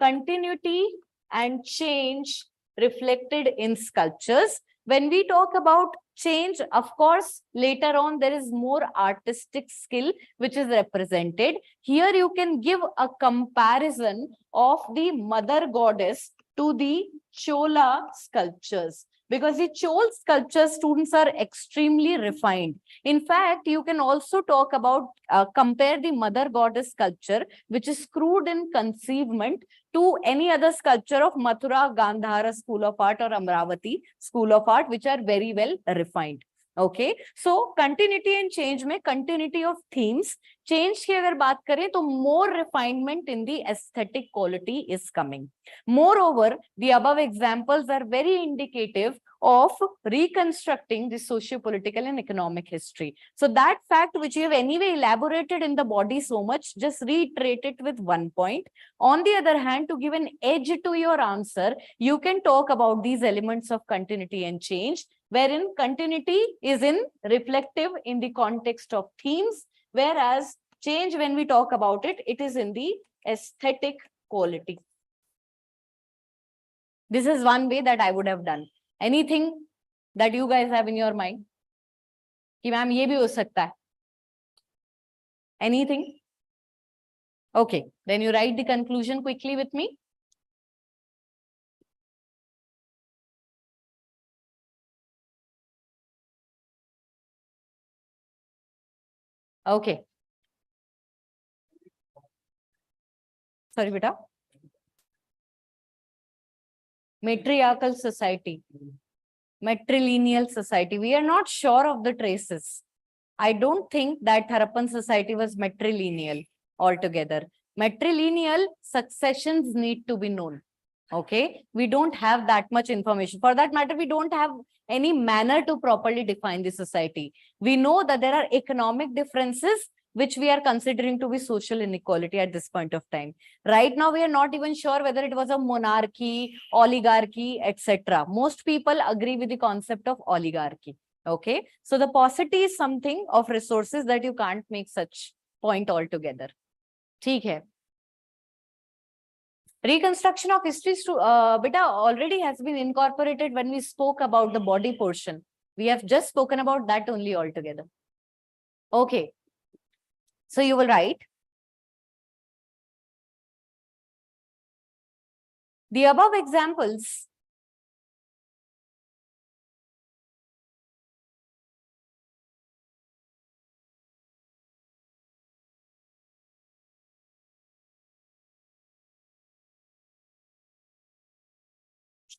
continuity and change reflected in sculptures. When we talk about change, of course, later on there is more artistic skill which is represented. Here you can give a comparison of the mother goddess to the Chola sculptures, because the Chol sculpture, students, are extremely refined. In fact, you can also talk about, compare the mother goddess sculpture, which is crude in conceivement, to any other sculpture of Mathura Gandhara School of Art or Amravati School of Art, which are very well refined. Okay, so continuity and change में continuity of themes, change की अगर बात करें तो more refinement in the aesthetic quality is coming. Moreover, the above examples are very indicative of reconstructing the socio-political and economic history. So that fact which you have anyway elaborated in the body so much, just reiterate it with one point. On the other hand, to give an edge to your answer, you can talk about these elements of continuity and change, wherein continuity is in reflective in the context of themes, whereas change, when we talk about it, it is in the aesthetic quality. This is one way that I would have done. Anything that you guys have in your mind? कि ma'am ये भी हो सकता है. Anything? Okay, then you write the conclusion quickly with me. Okay. Sorry, beta. Matriarchal society, matrilineal society. We are not sure of the traces. I don't think that Harappan society was matrilineal altogether. Matrilineal successions need to be known. Okay, we don't have that much information. For that matter, we don't have any manner to properly define the society. We know that there are economic differences, which we are considering to be social inequality at this point of time. Right now, we are not even sure whether it was a monarchy, oligarchy, etc. Most people agree with the concept of oligarchy. Okay, so the paucity is something of resources that you can't make such point altogether. ठीक है. Reconstruction of history beta already has been incorporated when we spoke about the body portion. We have just spoken about that only altogether. Okay. So you will write the above examples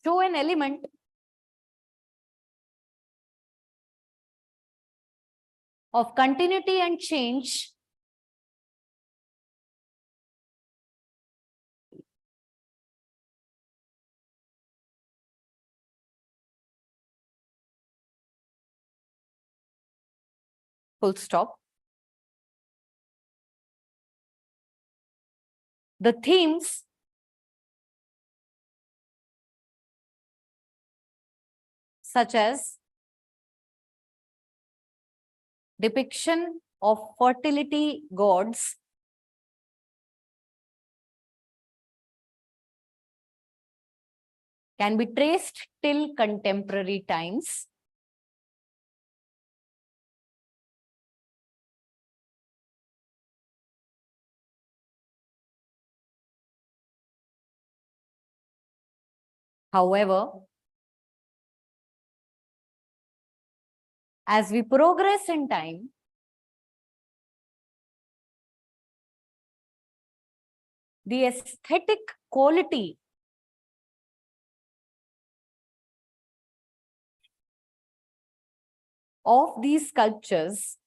show an element of continuity and change full stop. The themes such as depiction of fertility gods, can be traced till contemporary times. However, as we progress in time, the aesthetic quality of these sculptures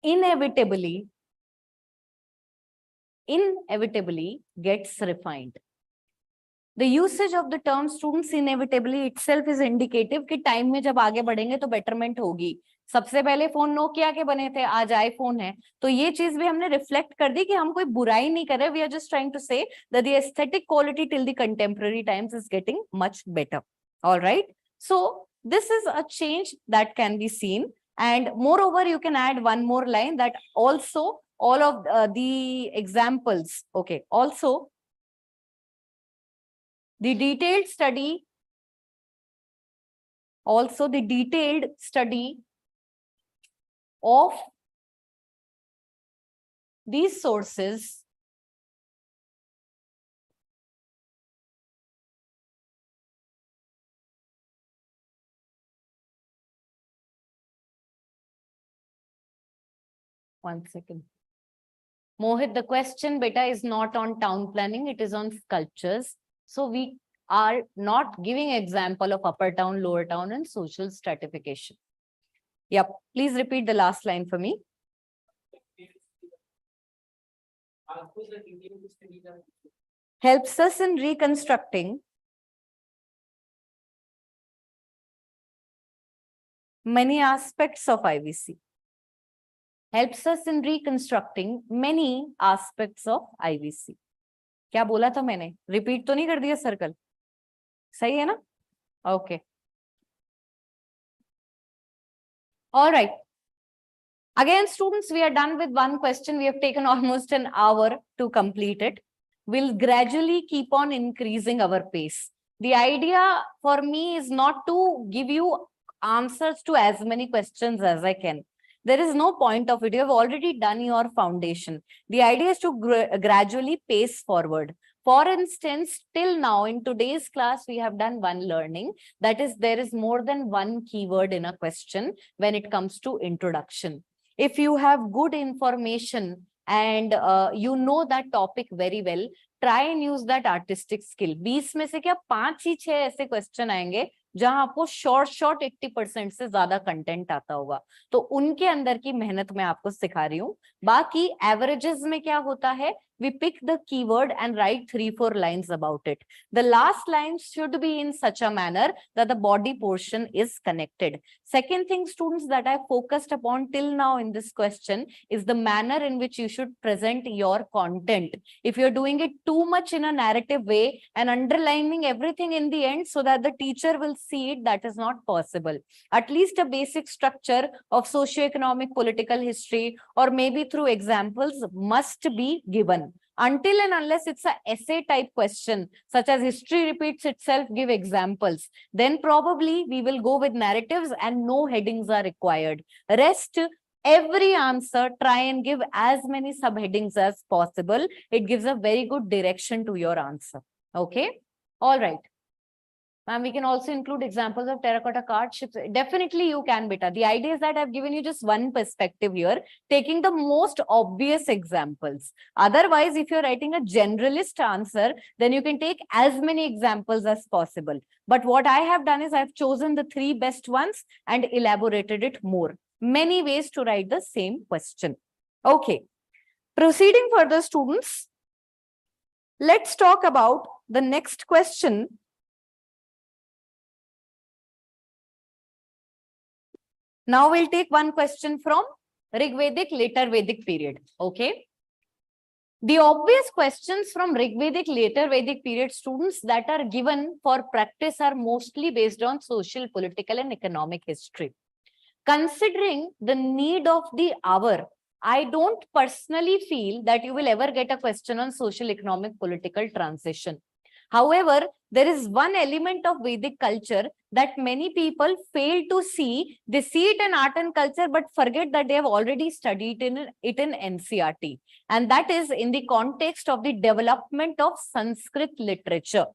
inevitably gets refined. The usage of the term students inevitably itself is indicative कि time में जब आगे बढ़ेंगे तो betterment होगी. सबसे पहले phone Nokia के बने थे, आज आईफोन है, तो ये चीज भी हमने रिफ्लेक्ट कर दी कि हम कोई बुराई नहीं कर रहे. We are just trying to say that the aesthetic quality till the contemporary times is getting much better. Alright, so this is a change that can be seen, and moreover you can add one more line that also all of the examples, okay, also the detailed study of these sources one second. Mohit, the question beta is not on town planning, it is on sculptures. So we are not giving example of upper town, lower town, and social stratification. Yep, please repeat the last line for me. Helps us in reconstructing many aspects of IVC. Helps us in reconstructing many aspects of IVC. क्या बोला था मैंने? Repeat तो नहीं कर दिया circle? सही है ना? Okay. All right. Again, students, we are done with one question. We have taken almost an hour to complete it. We'll gradually keep on increasing our pace. The idea for me is not to give you answers to as many questions as I can. There is no point of it. You have already done your foundation. The idea is to gradually pace forward. For instance, till now in today's class, we have done one learning. That is, there is more than one keyword in a question when it comes to introduction. If you have good information and you know that topic very well, try and use that artistic skill. 20 में से क्या 5 ही 6 ऐसे question आएंगे जहां आपको short 80% से ज्यादा content आता होगा, तो उनके अंदर की मेहनत मैं आपको सिखा रही हूँ. बाकी एवरेजेस में क्या होता है, we pick the keyword and write 3-4 lines about it. The last line should be in such a manner that the body portion is connected. Second thing, students, that I focused upon till now in this question is the manner in which you should present your content. If you're doing it too much in a narrative way and underlining everything in the end so that the teacher will see it, that is not possible. At least a basic structure of socio-economic political history or maybe through examples must be given. Until and unless it's a essay type question, such as history repeats itself, give examples, then probably we will go with narratives and no headings are required. Rest, every answer, try and give as many subheadings as possible. It gives a very good direction to your answer. Okay. All right. Ma'am, we can also include examples of terracotta card ships. Definitely you can, beta. The idea is that I've given you just one perspective here, taking the most obvious examples. Otherwise, if you're writing a generalist answer, then you can take as many examples as possible. But what I have done is I've chosen the 3 best ones and elaborated it more. Many ways to write the same question. Okay. Proceeding further, students, let's talk about the next question. Now we'll take one question from Rigvedic, later Vedic period. Okay. The obvious questions from Rigvedic, later Vedic period, students, that are given for practice are mostly based on social, political, and economic history. Considering the need of the hour, I don't personally feel that you will ever get a question on social, economic, political transition. However, there is one element of Vedic culture that many people fail to see. They see it in art and culture, but forget that they have already studied it in NCERT. And that is in the context of the development of Sanskrit literature.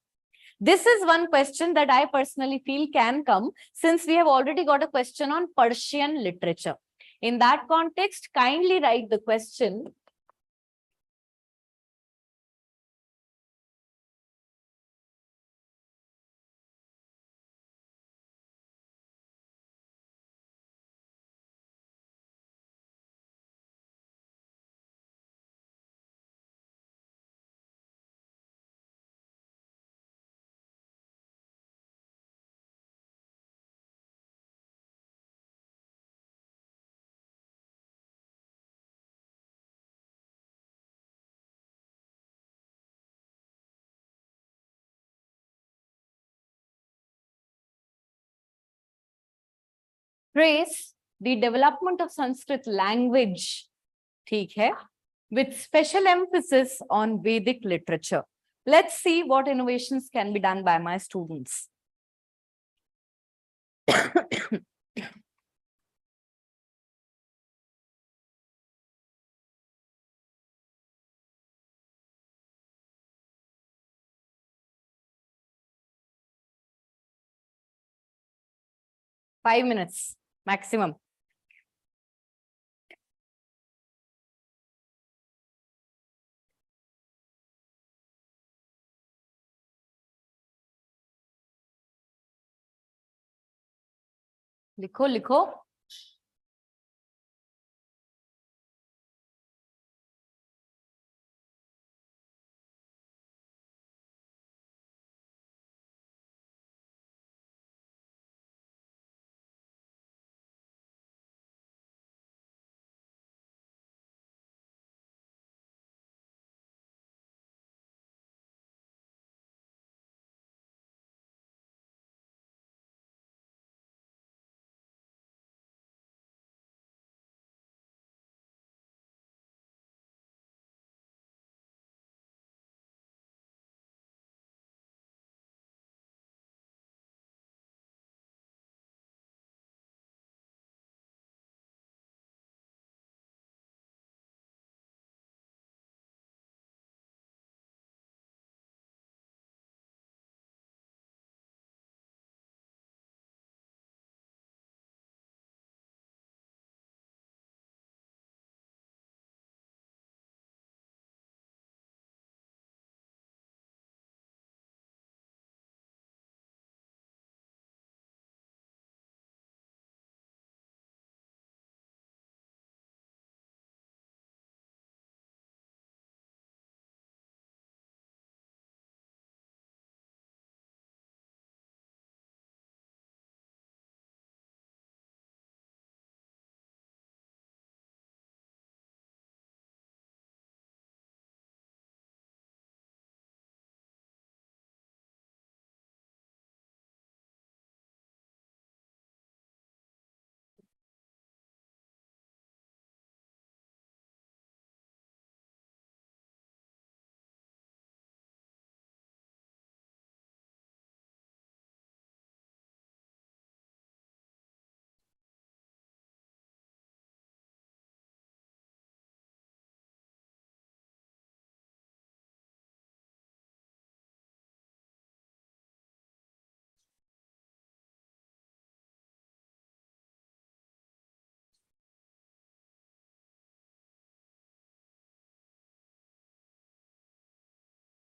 This is one question that I personally feel can come, since we have already got a question on Persian literature. In that context, kindly write the question. Trace the development of Sanskrit language, theek hai, with special emphasis on Vedic literature. Let's see what innovations can be done by my students. Five minutes maximum. लिखो लिखो.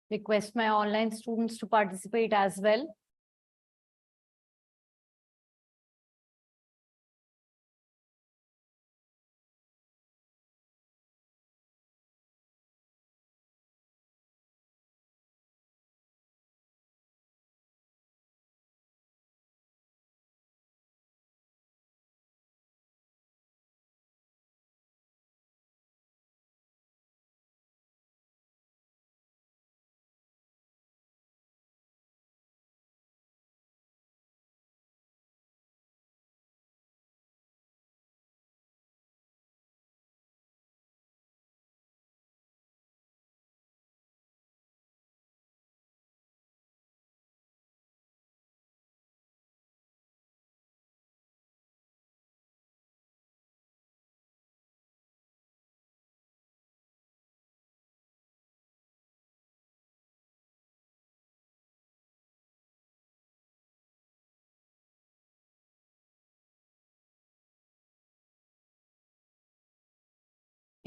Request my online students to participate as well.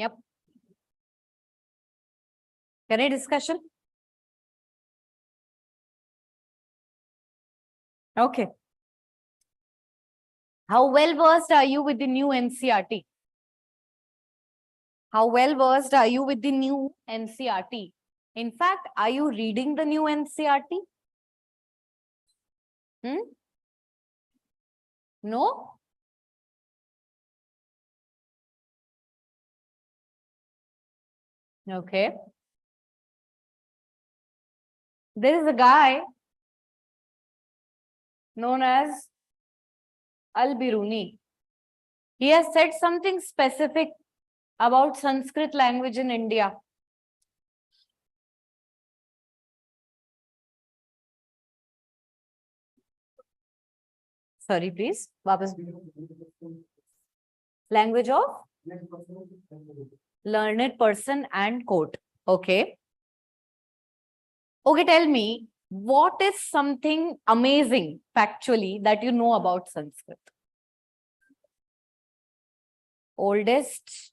Yep. Any discussion? Okay. How well versed are you with the new NCRT? How well versed are you with the new NCRT? In fact, are you reading the new NCRT? No? Okay. There is a guy known as Al-Biruni. He has said something specific about Sanskrit language in India. Sorry, please. Wapas. Language of learned person and quote. Okay. Okay, tell me, what is something amazing factually that you know about Sanskrit? Oldest.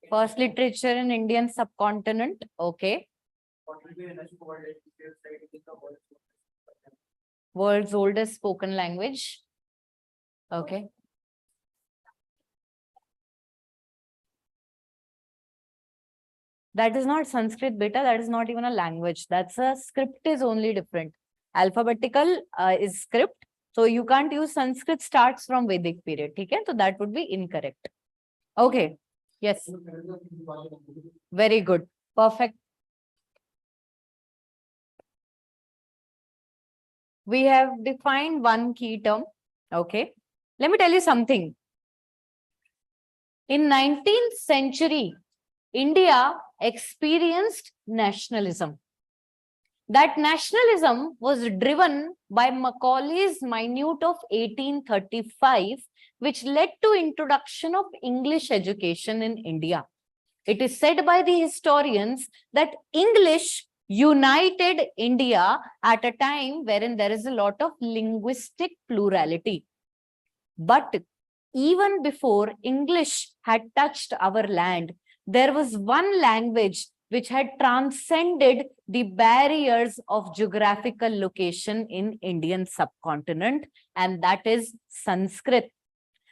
First literature in Indian subcontinent. Okay. World's oldest spoken language. Okay. That is not Sanskrit, beta. That is not even a language. That's a script is only different. Alphabetical is script. So you can't use Sanskrit starts from Vedic period. Okay? So that would be incorrect. Okay. Yes. Very good. Perfect. We have defined one key term. Okay. Let me tell you something. In 19th century, India experienced nationalism. That nationalism was driven by Macaulay's Minute of 1835, which led to introduction of English education in India. It is said by the historians that English united India at a time wherein there is a lot of linguistic plurality. But even before English had touched our land, there was one language which had transcended the barriers of geographical location in Indian subcontinent, and that is Sanskrit.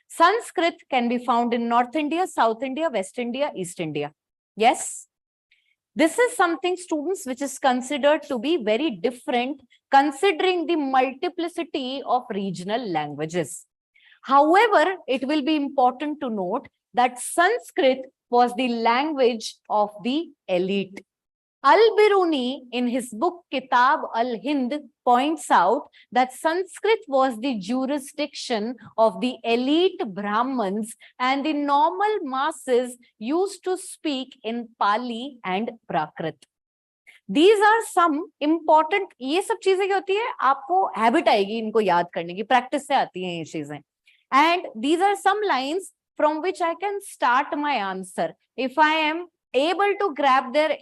Sanskrit can be found in North India, South India, West India, East India. Yes? This is something, students, which is considered to be very different considering the multiplicity of regional languages. However, it will be important to note that Sanskrit was the language of the elite. Al-Biruni, in his book Kitab al-Hind, points out that Sanskrit was the jurisdiction of the elite Brahmins and the normal masses used to speak in Pali and Prakrit. These are some important, ये सब चीजें क्या होती है, आपको habit आएगी इनको याद करने की, प्रैक्टिस से आती हैं ये चीजें. And these are some lines from which I can start my answer. If I am able to grab their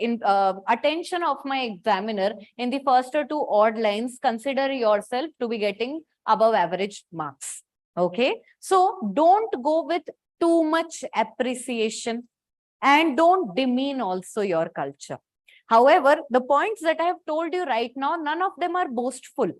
attention of my examiner in the first or two odd lines, consider yourself to be getting above average marks. Okay. So don't go with too much appreciation. and don't demean also your culture. However, the points that I have told you right now, none of them are boastful.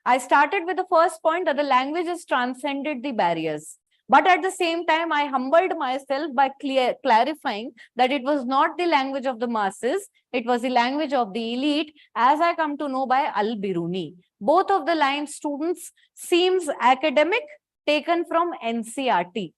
I started with the first point that the language has transcended the barriers. But at the same time, I humbled myself by clarifying that it was not the language of the masses, it was the language of the elite, as I come to know by Al-Biruni. Both of the lines, students, seems academic, taken from NCERT.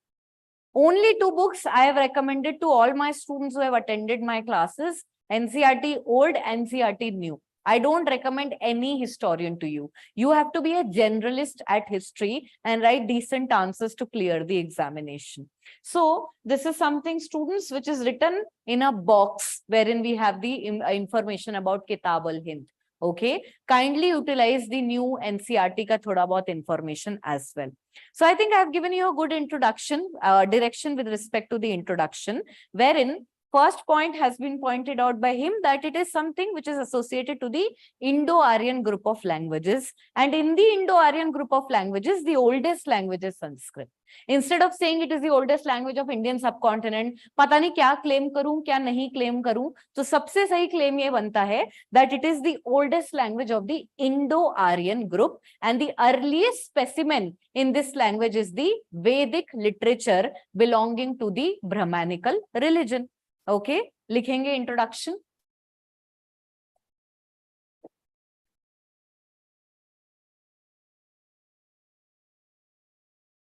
Only two books I have recommended to all my students who have attended my classes: NCERT old, NCERT new. I don't recommend any historian to you. You have to be a generalist at history and write decent answers to clear the examination. So this is something, students, which is written in a box wherein we have the information about Kitab al-Hind. Okay, kindly utilize the new NCERT ka thoda bahut information as well. So I think I have given you a good introduction, direction with respect to the introduction, wherein first point has been pointed out by him that it is something which is associated to the Indo-Aryan group of languages. And in the Indo-Aryan group of languages, the oldest language is Sanskrit. Instead of saying it is the oldest language of Indian subcontinent, पता नहीं क्या claim करूं, क्या नहीं claim करूं, तो सबसे सही claim ये बनता है that it is the oldest language of the Indo-Aryan group, and the earliest specimen in this language is the Vedic literature belonging to the Brahmanical religion. Okay, लिखेंगे introduction.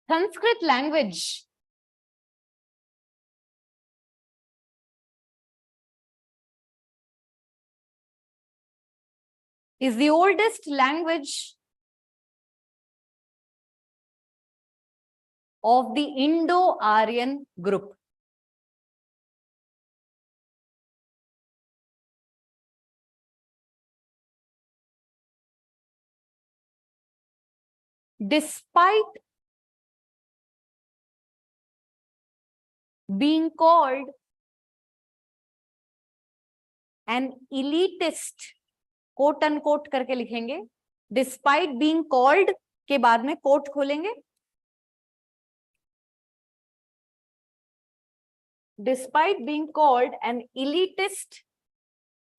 Sanskrit language is the oldest language of the Indo-Aryan group. Despite being called an elitist, quote unquote करके लिखेंगे, despite being called के बाद में quote खोलेंगे, despite being called an elitist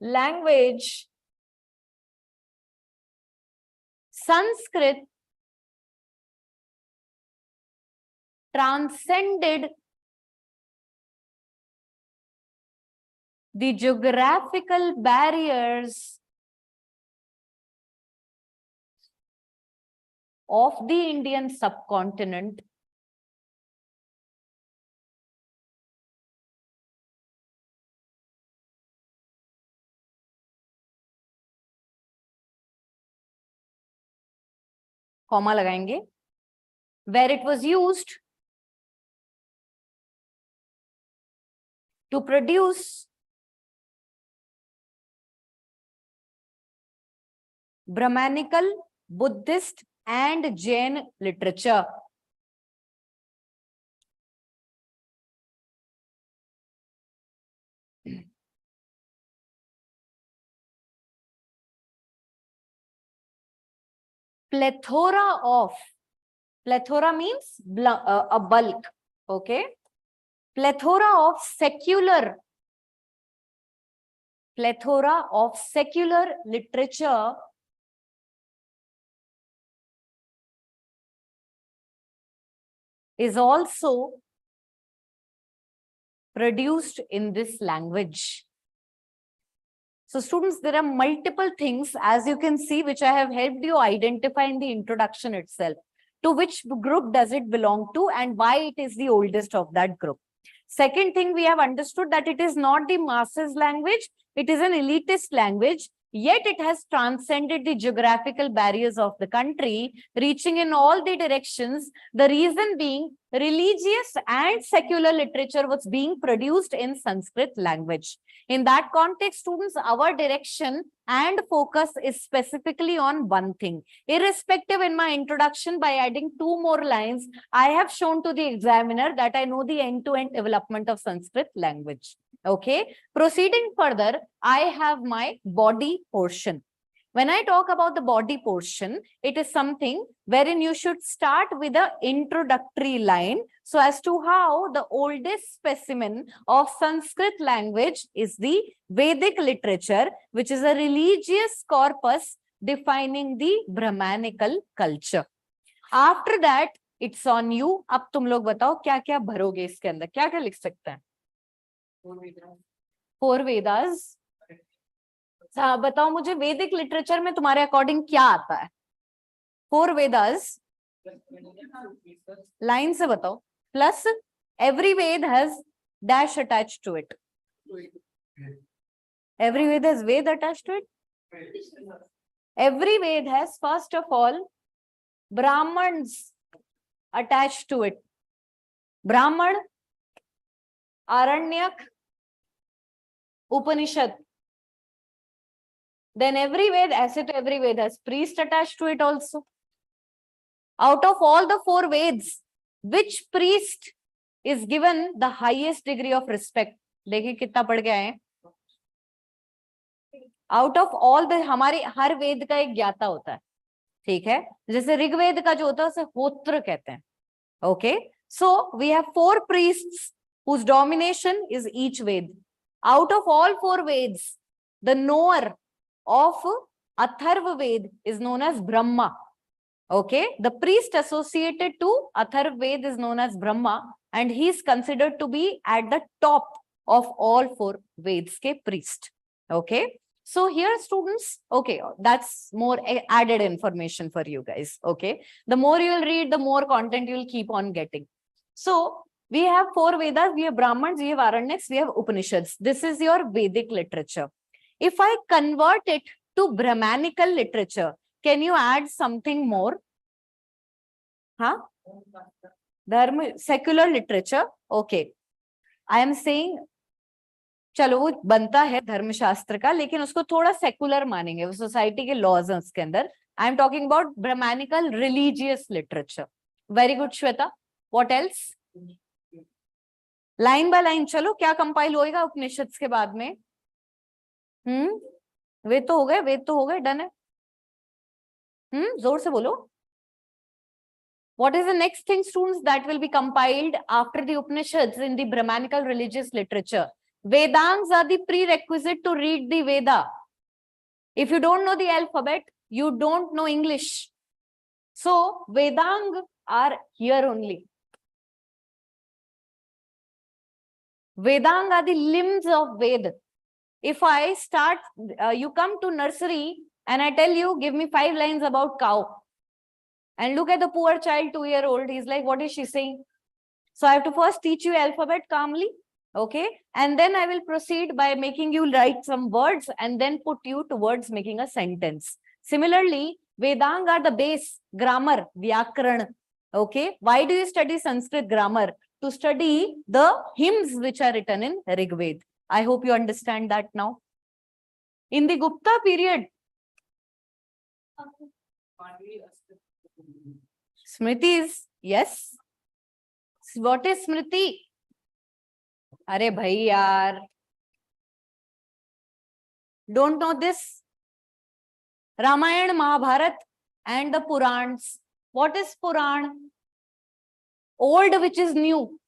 language, Sanskrit transcended the geographical barriers of the Indian subcontinent comma लगाएंगे, where it was used to produce Brahmanical, Buddhist and Jain literature. Plethora means a bulk, okay? Plethora of secular literature is also produced in this language. So students, there are multiple things, as you can see, which I have helped you identify in the introduction itself. To which group does it belong to and why it is the oldest of that group. Second thing, we have understood that it is not the masses language, it is an elitist language, yet it has transcended the geographical barriers of the country, reaching in all the directions. The reason being, religious and secular literature was being produced in Sanskrit language. In that context, students, our direction and focus is specifically on one thing. Irrespective, in my introduction, by adding 2 more lines, I have shown to the examiner that I know the end-to-end development of Sanskrit language. Okay, proceeding further, I have my body portion. When I talk about the body portion, it is something wherein you should start with an introductory line. So as to how the oldest specimen of Sanskrit language is the Vedic literature, which is a religious corpus defining the Brahmanical culture. After that, it's on you. अब तुम लोग बताओ क्या क्या भरोगे इसके अंदर, क्या क्या लिख सकते हैं? फोर वेदास. बताओ मुझे वैदिक लिटरेचर में तुम्हारे अकॉर्डिंग क्या आता है? फोर वेदास लाइन से बताओ. Plus every Veda has dash attach to it. Every Veda has Veda attach to it. Every Veda has first of all Brahmans attached to it. Brahman, Aranyak, Upanishad. Then every Ved, ऐसे तो every Ved has priest attached to it also. Out of all the four Veds, which priest is given the highest degree of respect? देखिए कितना पढ़ के आए. Out of all the, हमारे हर वेद का एक ज्ञाता होता है. ठीक है, जैसे ऋग्वेद का जो होता है उसे होत्र कहते हैं. Okay, so we have four priests whose domination is each Ved. Out of all four Veds, the knower of Atharva Ved is known as Brahma. Okay, the priest associated to Atharva Ved is known as Brahma, and he is considered to be at the top of all four Veds ke priest. Okay. So here students, okay, that's more added information for you guys, okay. The more you will read, the more content you will keep on getting. So we have four Vedas, we have Brahmans, we have Aranyaks, we have Upanishads. This is your Vedic literature. If I convert it to Brahmanical literature, can you add something more? Huh? Dharma, secular literature, okay. I am saying, चलो वो बनता है धर्मशास्त्र का, लेकिन उसको थोड़ा secular मानेंगे, वो सोसाइटी के लॉज हैं उसके अंदर. I am talking about Brahmanical religious literature. Very good Shweta. What else? Line by line चलो, क्या कंपाइल होएगा उपनिषद के बाद में? वेद तो हो गए, वेद तो हो गए, डन है. जोर से बोलो. What is the next thing, students, that will be compiled after the Upanishads in the Brahmanical religious literature? Vedangs are the prerequisite to read the Veda. If you don't know the alphabet, you don't know English. So Vedang are here only. Vedang are the limbs of Ved. If I start, you come to nursery and I tell you, give me 5 lines about cow. And look at the poor child, 2-year-old. He's like, what is she saying? So I have to first teach you alphabet calmly. Okay. And then I will proceed by making you write some words and then put you towards making a sentence. Similarly, Vedang are the base, grammar, Vyakaran. Okay. Why do you study Sanskrit grammar? To study the hymns which are written in Rig Veda. I hope you understand that now. In the Gupta period, Smritis, yes. What is Smriti? Arey bhai yaar. Don't know this? Ramayana, Mahabharat and the Purans. What is Puran? Old which is new.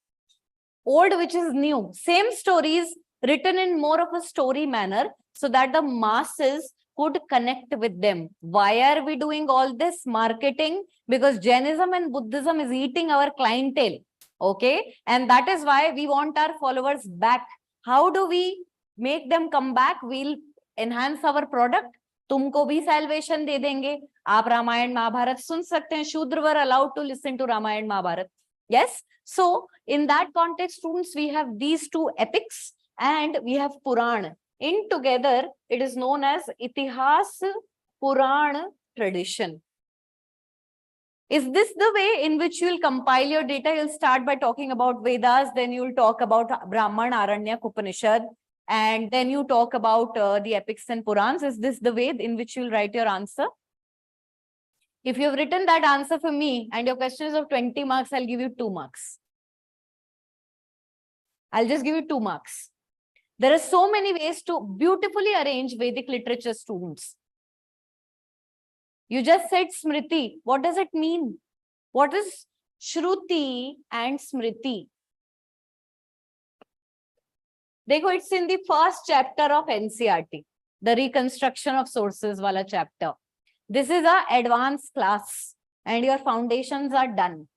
Old which is new. Same stories written in more of a story manner so that the masses could connect with them. Why are we doing all this marketing? Because Jainism and Buddhism is eating our clientele. Okay. And that is why we want our followers back. How do we make them come back? We'll enhance our product. तुमको भी salvation दे देंगे. आप रामायण महाभारत सुन सकते हैं. Shudra were allowed to listen to Ramayana Mahabharat. Yes. So in that context, students, we have these two epics and we have Puran. In together, it is known as Itihas Puran tradition. Is this the way in which you will compile your data? You'll start by talking about Vedas, then you'll talk about Brahman, Aranyak, Upanishad, and then you talk about the epics and Purans. Is this the way in which you'll write your answer? If you have written that answer for me and your question is of 20 marks, I'll give you 2 marks. I'll just give you 2 marks. There are so many ways to beautifully arrange Vedic literature, students. You just said Smriti. What does it mean? What is Shruti and Smriti? Dekho, it's in the first chapter of NCERT, the reconstruction of sources wala chapter. This is a advanced class and your foundations are done.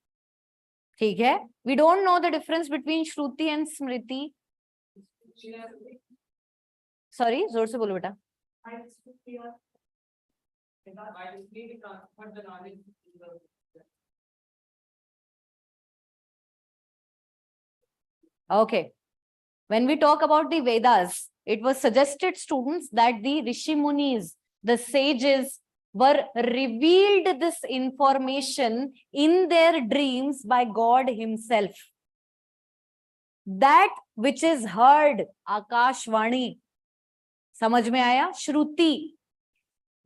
ठीक है? We don't know the difference between Shruti and Smriti. Sorry, जोर से बोलो बेटा. Okay. When we talk about the Vedas, it was suggested, students, that the Rishi Munis, the sages, were revealed this information in their dreams by God himself. That which is heard, Akashvani. Samajh mein aaya? Shruti.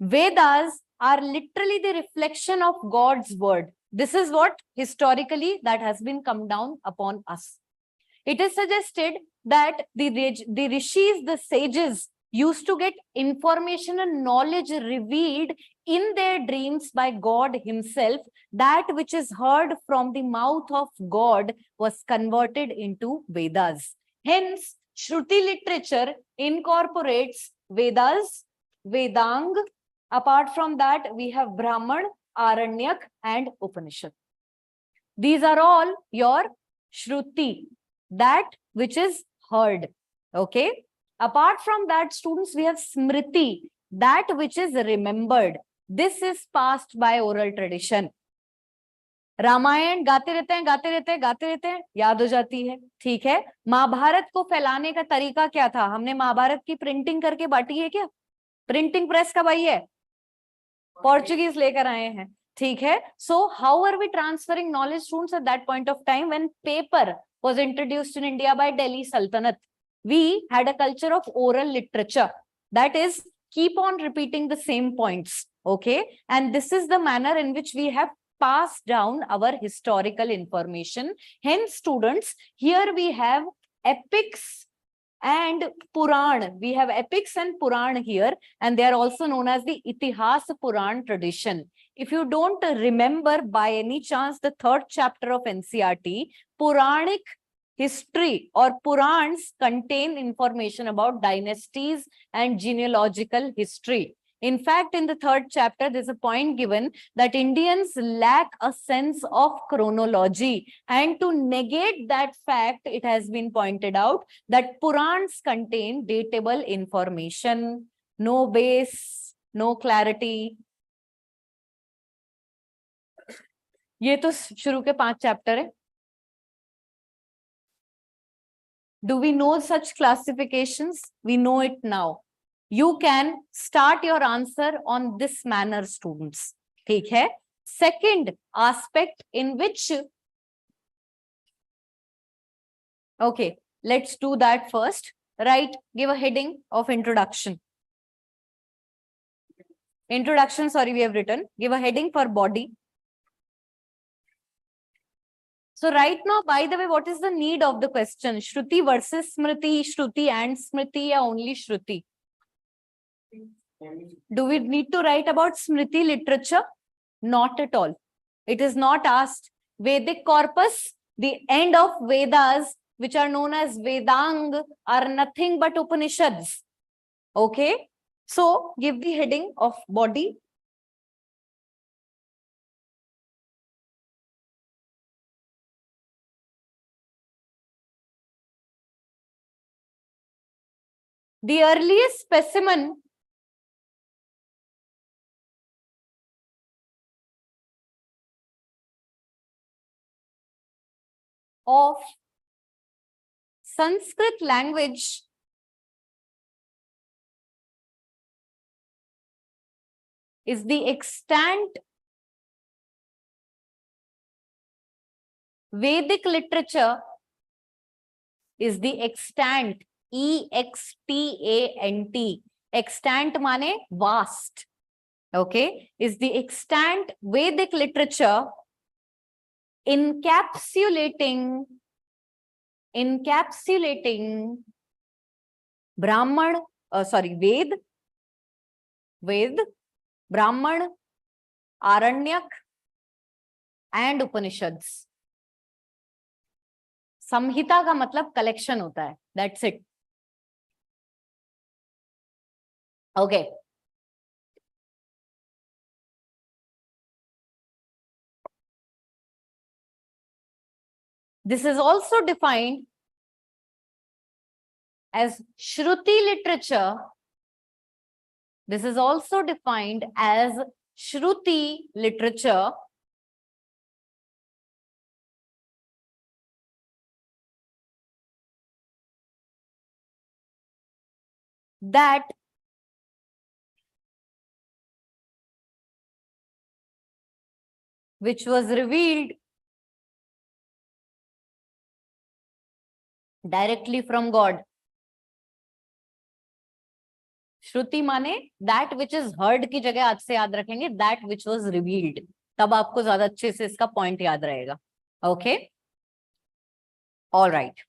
Vedas are literally the reflection of God's word. This is what historically that has been come down upon us. It is suggested that the rishis, the sages, used to get information and knowledge revealed in their dreams by God himself. That which is heard from the mouth of God was converted into Vedas. Hence, Shruti literature incorporates Vedas, Vedang. Apart from that, we have Brahman, Aranyak, and Upanishad. These are all your Shruti, that which is heard. Okay. Apart from that, students, we have Smriti, that which is remembered. This is passed by oral tradition. Ramayan गाते रहते हैं, याद हो जाती है. ठीक है. महाभारत को फैलाने का तरीका क्या था? हमने महाभारत की प्रिंटिंग करके बांटी है क्या? प्रिंटिंग प्रेस कब आई है? पोर्चुगीज लेकर आए हैं. ठीक है. So how are we transferring knowledge, students, at that point of time when paper was introduced in India by Delhi Sultanate? We had a culture of oral literature, that is, keep on repeating the same points. Okay. And this is the manner in which we have passed down our historical information. Hence, students, here we have epics and Puran. We have epics and Puran here, and they are also known as the Itihas Puran tradition. If you don't remember by any chance the third chapter of NCERT, Puranic history or Purans contain information about dynasties and genealogical history. In fact, in the third chapter, there's a point given that Indians lack a sense of chronology. And to negate that fact, it has been pointed out that Purans contain datable information, no base, no clarity. ये तो शुरू के 5 chapter है. Do we know such classifications? We know it now. You can start your answer on this manner, students. ठीक है. Second aspect in which, okay, let's do that first. Right, give a heading of introduction. Introduction, sorry, we have written. Give a heading for body. So right now, by the way, what is the need of the question? Shruti versus Smriti, Shruti and Smriti, or only Shruti? Do we need to write about Smriti literature? Not at all. It is not asked. Vedic corpus, the end of Vedas, which are known as Vedang, are nothing but Upanishads. Okay. So give the heading of body. The earliest specimen of Sanskrit language is the extant Vedic literature is the extant, E-X-T-A-N-T. Extant mane vast. Okay. Is the extant Vedic literature encapsulating Brahman, Ved, Brahman, Aranyak and Upanishads. संहिता का मतलब collection होता है. That's it. Okay. This is also defined as Shruti literature. This is also defined as Shruti literature. That which was revealed directly from God. श्रुति माने that which is heard की जगह आज से याद रखेंगे that which was revealed. तब आपको ज्यादा अच्छे से इसका पॉइंट याद रहेगा. Okay, all right.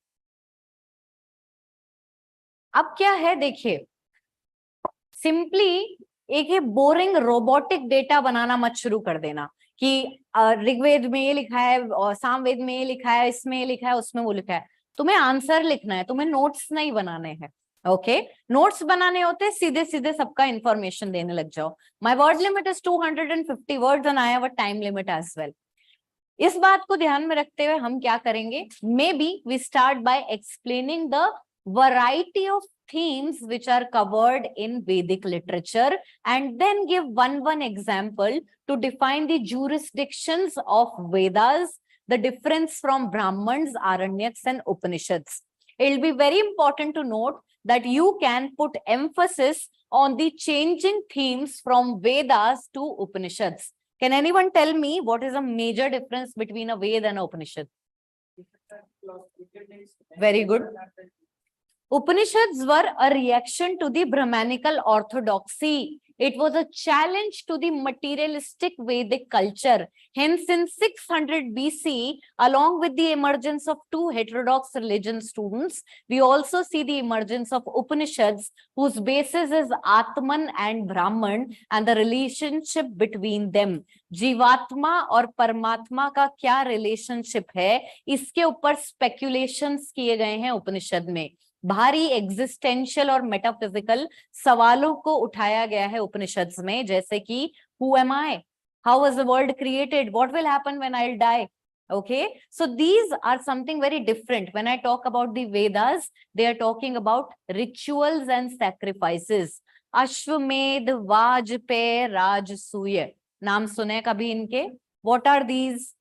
अब क्या है देखिए, सिंपली एक है बोरिंग रोबोटिक डेटा बनाना मत शुरू कर देना कि ऋग्वेद में ये लिखा है और सामवेद में ये लिखा है, इसमें ये लिखा है, उसमें वो लिखा है. तुम्हें आंसर लिखना है, तुम्हें नोट्स नहीं बनाने हैं. ओके, नोट्स बनाने होते सीधे सीधे सबका इंफॉर्मेशन देने लग जाओ. My word limit is 250 words and I have a time limit as well. इस बात को ध्यान में रखते हुए हम क्या करेंगे, maybe we start by explaining the variety of themes which are covered in Vedic literature and then give one example to define the jurisdictions of Vedas, the difference from Brahmans, Aranyaks and Upanishads. It will be very important to note that you can put emphasis on the changing themes from Vedas to Upanishads. Can anyone tell me what is a major difference between a Veda and an Upanishad? Very good. Upanishads were a reaction to the Brahmanical orthodoxy. It was a challenge to the materialistic Vedic culture. Hence, in 600 BC, along with the emergence of two heterodox religion students, we also see the emergence of Upanishads, whose basis is Atman and Brahman and the relationship between them. जीवात्मा और परमात्मा का क्या relationship है, इसके ऊपर speculations किए गए हैं उपनिषद में. भारी एग्जिस्टेंशियल और मेटाफिजिकल सवालों को उठाया गया है उपनिषद्स में, जैसे कि who am I, how was the world created, what will happen when I will die. Okay, so these are something very different. When I talk about the Vedas, they are talking about rituals and sacrifices. Ashwamedh, Vajpayee, Rajasuya, नाम सुने कभी इनके? What are these?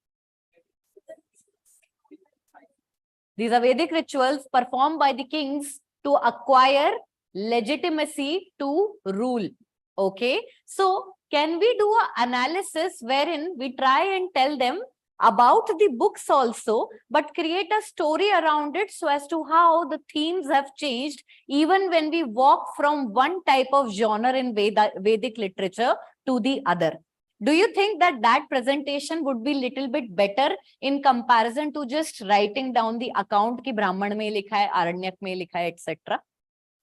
These are Vedic rituals performed by the kings to acquire legitimacy to rule. Okay, so can we do an analysis wherein we try and tell them about the books also, but create a story around it so as to how the themes have changed even when we walk from one type of genre in Vedic literature to the other? Do you think that that presentation would be little bit better in comparison to just writing down the account ki Brahman mein likha hai, Aranyak mein likha hai, etc.?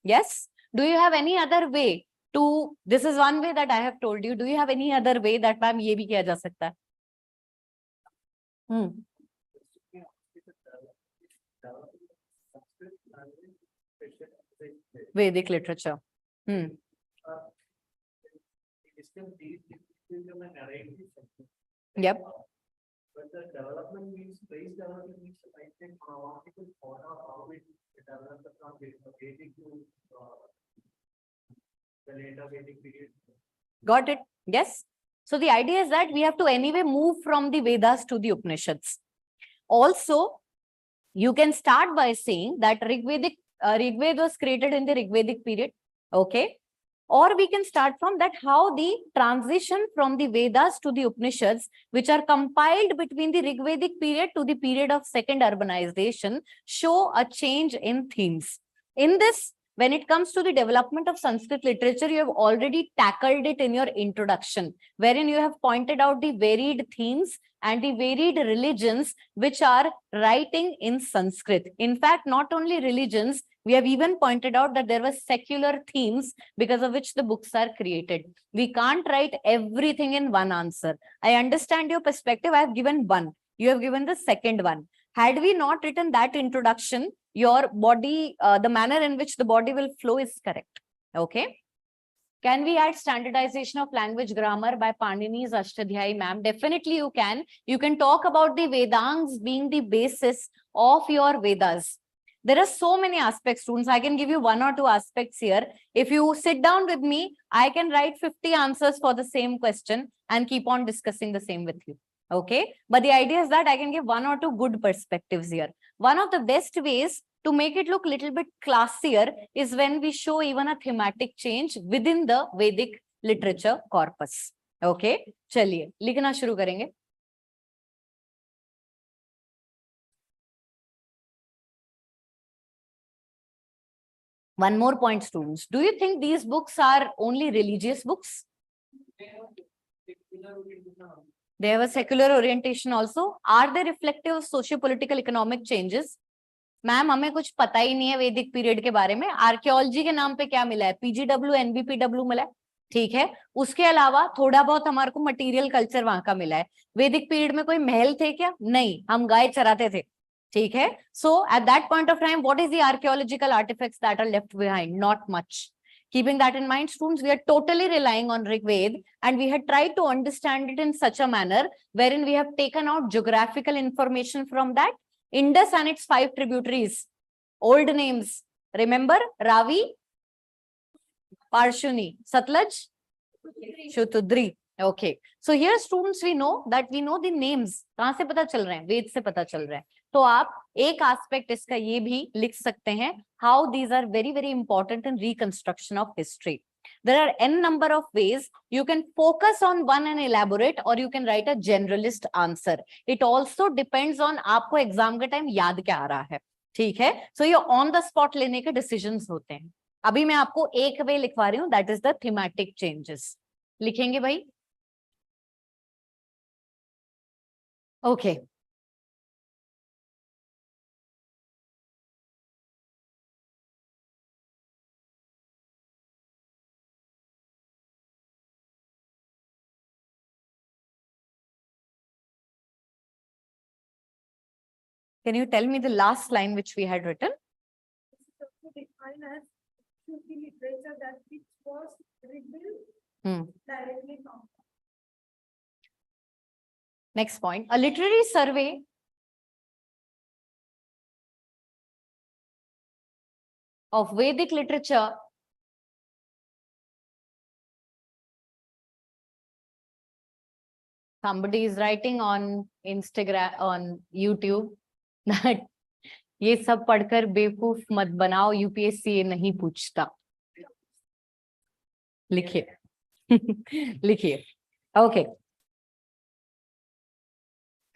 Yes? Do you have any other way to, this is one way that I have told you, do you have any other way that ma'am ye bhi kiya ja sakta hai? Vedic literature. Yep. But the development means phrase development means I think chronological order how it developed from Vedic to the later Vedic period. Got it? Yes. So the idea is that we have to anyway move from the Vedas to the Upanishads. Also, you can start by saying that Rigveda was created in the Rigvedic period. Okay. Or we can start from that how the transition from the Vedas to the Upanishads, which are compiled between the Rigvedic period to the period of second urbanization, show a change in themes. In this, when it comes to the development of Sanskrit literature, you have already tackled it in your introduction, wherein you have pointed out the varied themes and the varied religions which are writing in Sanskrit. In fact, not only religions, We have even pointed out that there were secular themes because of which the books are created. We can't write everything in one answer. I understand your perspective. I have given one. You have given the second one. Had we not written that introduction, your body, the manner in which the body will flow is correct. Okay. Can we add standardization of language grammar by Panini's Ashtadhyayi, ma'am? Definitely you can. You can talk about the Vedangs being the basis of your Vedas. There are so many aspects, students. I can give you one or two aspects here. If you sit down with me, I can write 50 answers for the same question and keep on discussing the same with you. Okay. But the idea is that I can give one or two good perspectives here. One of the best ways to make it look a little bit classier is when we show even a thematic change within the Vedic literature corpus. Okay. चलिए लिखना शुरू करेंगे. One more point, students. Do you think these books are only religious books? They have a secular orientation also. Are they reflective of socio-political economic changes? Ma'am हमें कुछ पता ही नहीं है वैदिक पीरियड के बारे में. आर्कियोलॉजी के नाम पे क्या मिला है? पीजीडब्ल्यू, एनबीपीडब्ल्यू मिला है. ठीक है. उसके अलावा थोड़ा बहुत हमारे को मटेरियल कल्चर वहां का मिला है. वैदिक पीरियड में कोई महल थे क्या? नहीं, हम गाय चराते थे. ठीक है. So at that point of time, what is the archaeological artifacts that are left behind? Not much. Keeping that in mind, students, we are totally relying on Rig Veda, and we had tried to understand it in such a manner wherein we have taken out geographical information from that. Indus and its 5 tributaries, old names. Remember? Ravi, Parshuni, Satluj, Shutudri. Okay. So here, students, we know the names. कहाँ से पता चल रहे हैं? वेद से पता चल रहे हैं. तो आप एक aspect इसका ये भी लिख सकते हैं. How these are very, very important in reconstruction of history. There are n number of ways you can focus on one and elaborate, or you can write a generalist answer. It also depends on आपको exam के time याद क्या आ रहा है. ठीक है. So ये on the spot लेने के decisions होते हैं. अभी मैं आपको एक way लिखवा रही हूँ. That is the thematic changes. लिखेंगे भाई? Okay. Can you tell me the last line which we had written? Defined as literature that which was rebuilt directly from. Next point, a literary survey of Vedic literature somebody is writing on Instagram, on YouTube that ये सब पढ़कर बेवकूफ मत बनाओ, UPSC ये नहीं पूछता. लिखिए. लिखिए. Okay.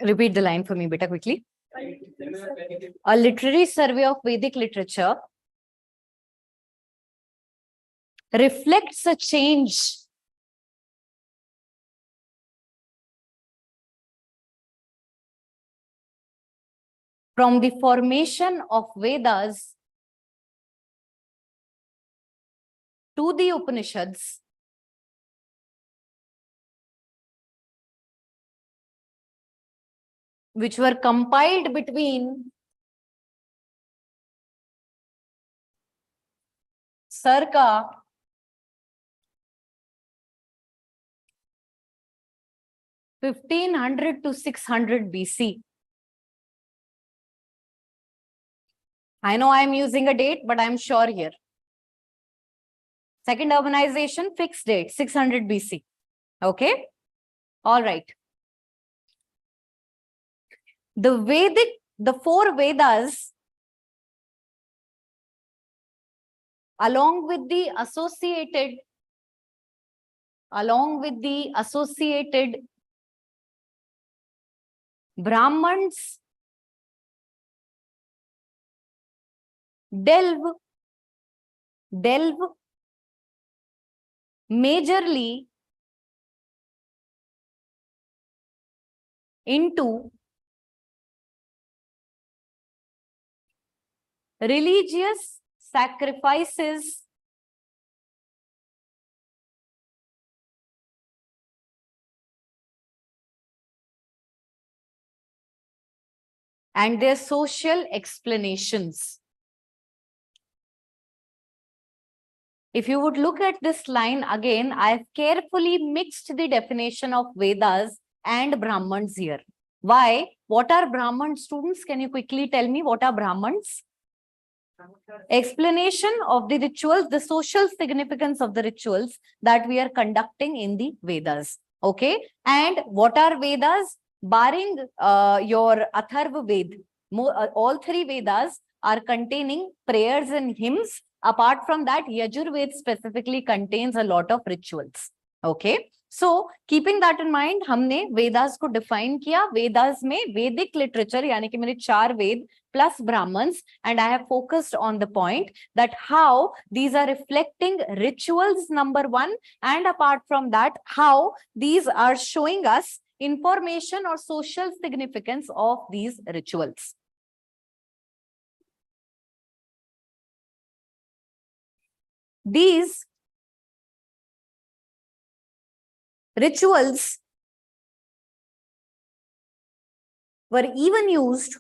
Repeat the line for me, beta, quickly. A literary survey of Vedic literature reflects a change from the formation of Vedas to the Upanishads which were compiled between circa 1500 to 600 BC. I know I am using a date, but I am sure here. Second urbanization, fixed date, 600 BC. Okay. All right. The 4 Vedas, along with the associated Brahmans, delve majorly into religious sacrifices and their social explanations. If you would look at this line again, I have carefully mixed the definition of Vedas and Brahmans here. Why? What are Brahmans, students? Can you quickly tell me what are Brahmans? Explanation of the rituals, the social significance of the rituals that we are conducting in the Vedas. Okay. And what are Vedas? Barring your Atharva Ved, all three Vedas are containing prayers and hymns. Apart from that, Yajurved specifically contains a lot of rituals. Okay. So, keeping that in mind, हमने Vedas को define किया. Vedas में Vedic literature यानी कि मेरे 4 Ved plus Brahmans, and I have focused on the point that how these are reflecting rituals, number one, and apart from that, how these are showing us information or social significance of these rituals. These rituals were even used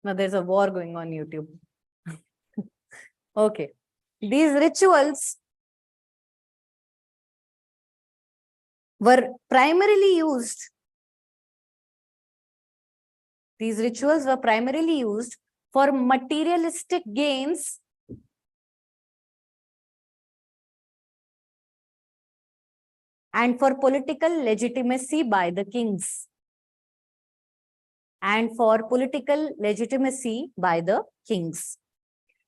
now. There's a war going on YouTube. Okay, these rituals were primarily used. These rituals were primarily used for materialistic gains and for political legitimacy by the kings. And for political legitimacy by the kings.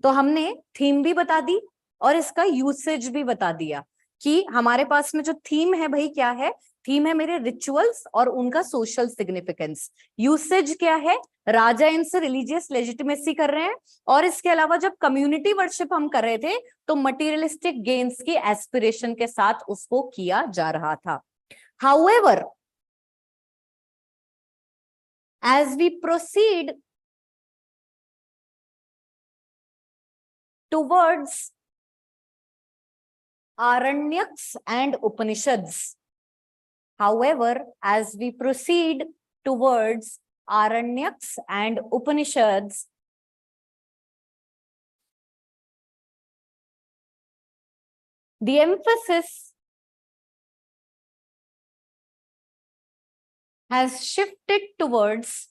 तो हमने theme भी बता दी और इसका usage भी बता दिया कि हमारे पास में जो थीम है भाई क्या है. थीम है मेरे रिचुअल्स और उनका सोशल सिग्निफिकेंस. यूसेज क्या है? राजा इनसे रिलीजियस लेजिटिमेसी कर रहे हैं और इसके अलावा जब कम्युनिटी वर्शिप हम कर रहे थे तो मटेरियलिस्टिक गेन्स की एस्पिरेशन के साथ उसको किया जा रहा था. However, as we proceed towards Aranyaks and Upanishads, however, as we proceed towards Aranyaks and Upanishads, the emphasis has shifted towards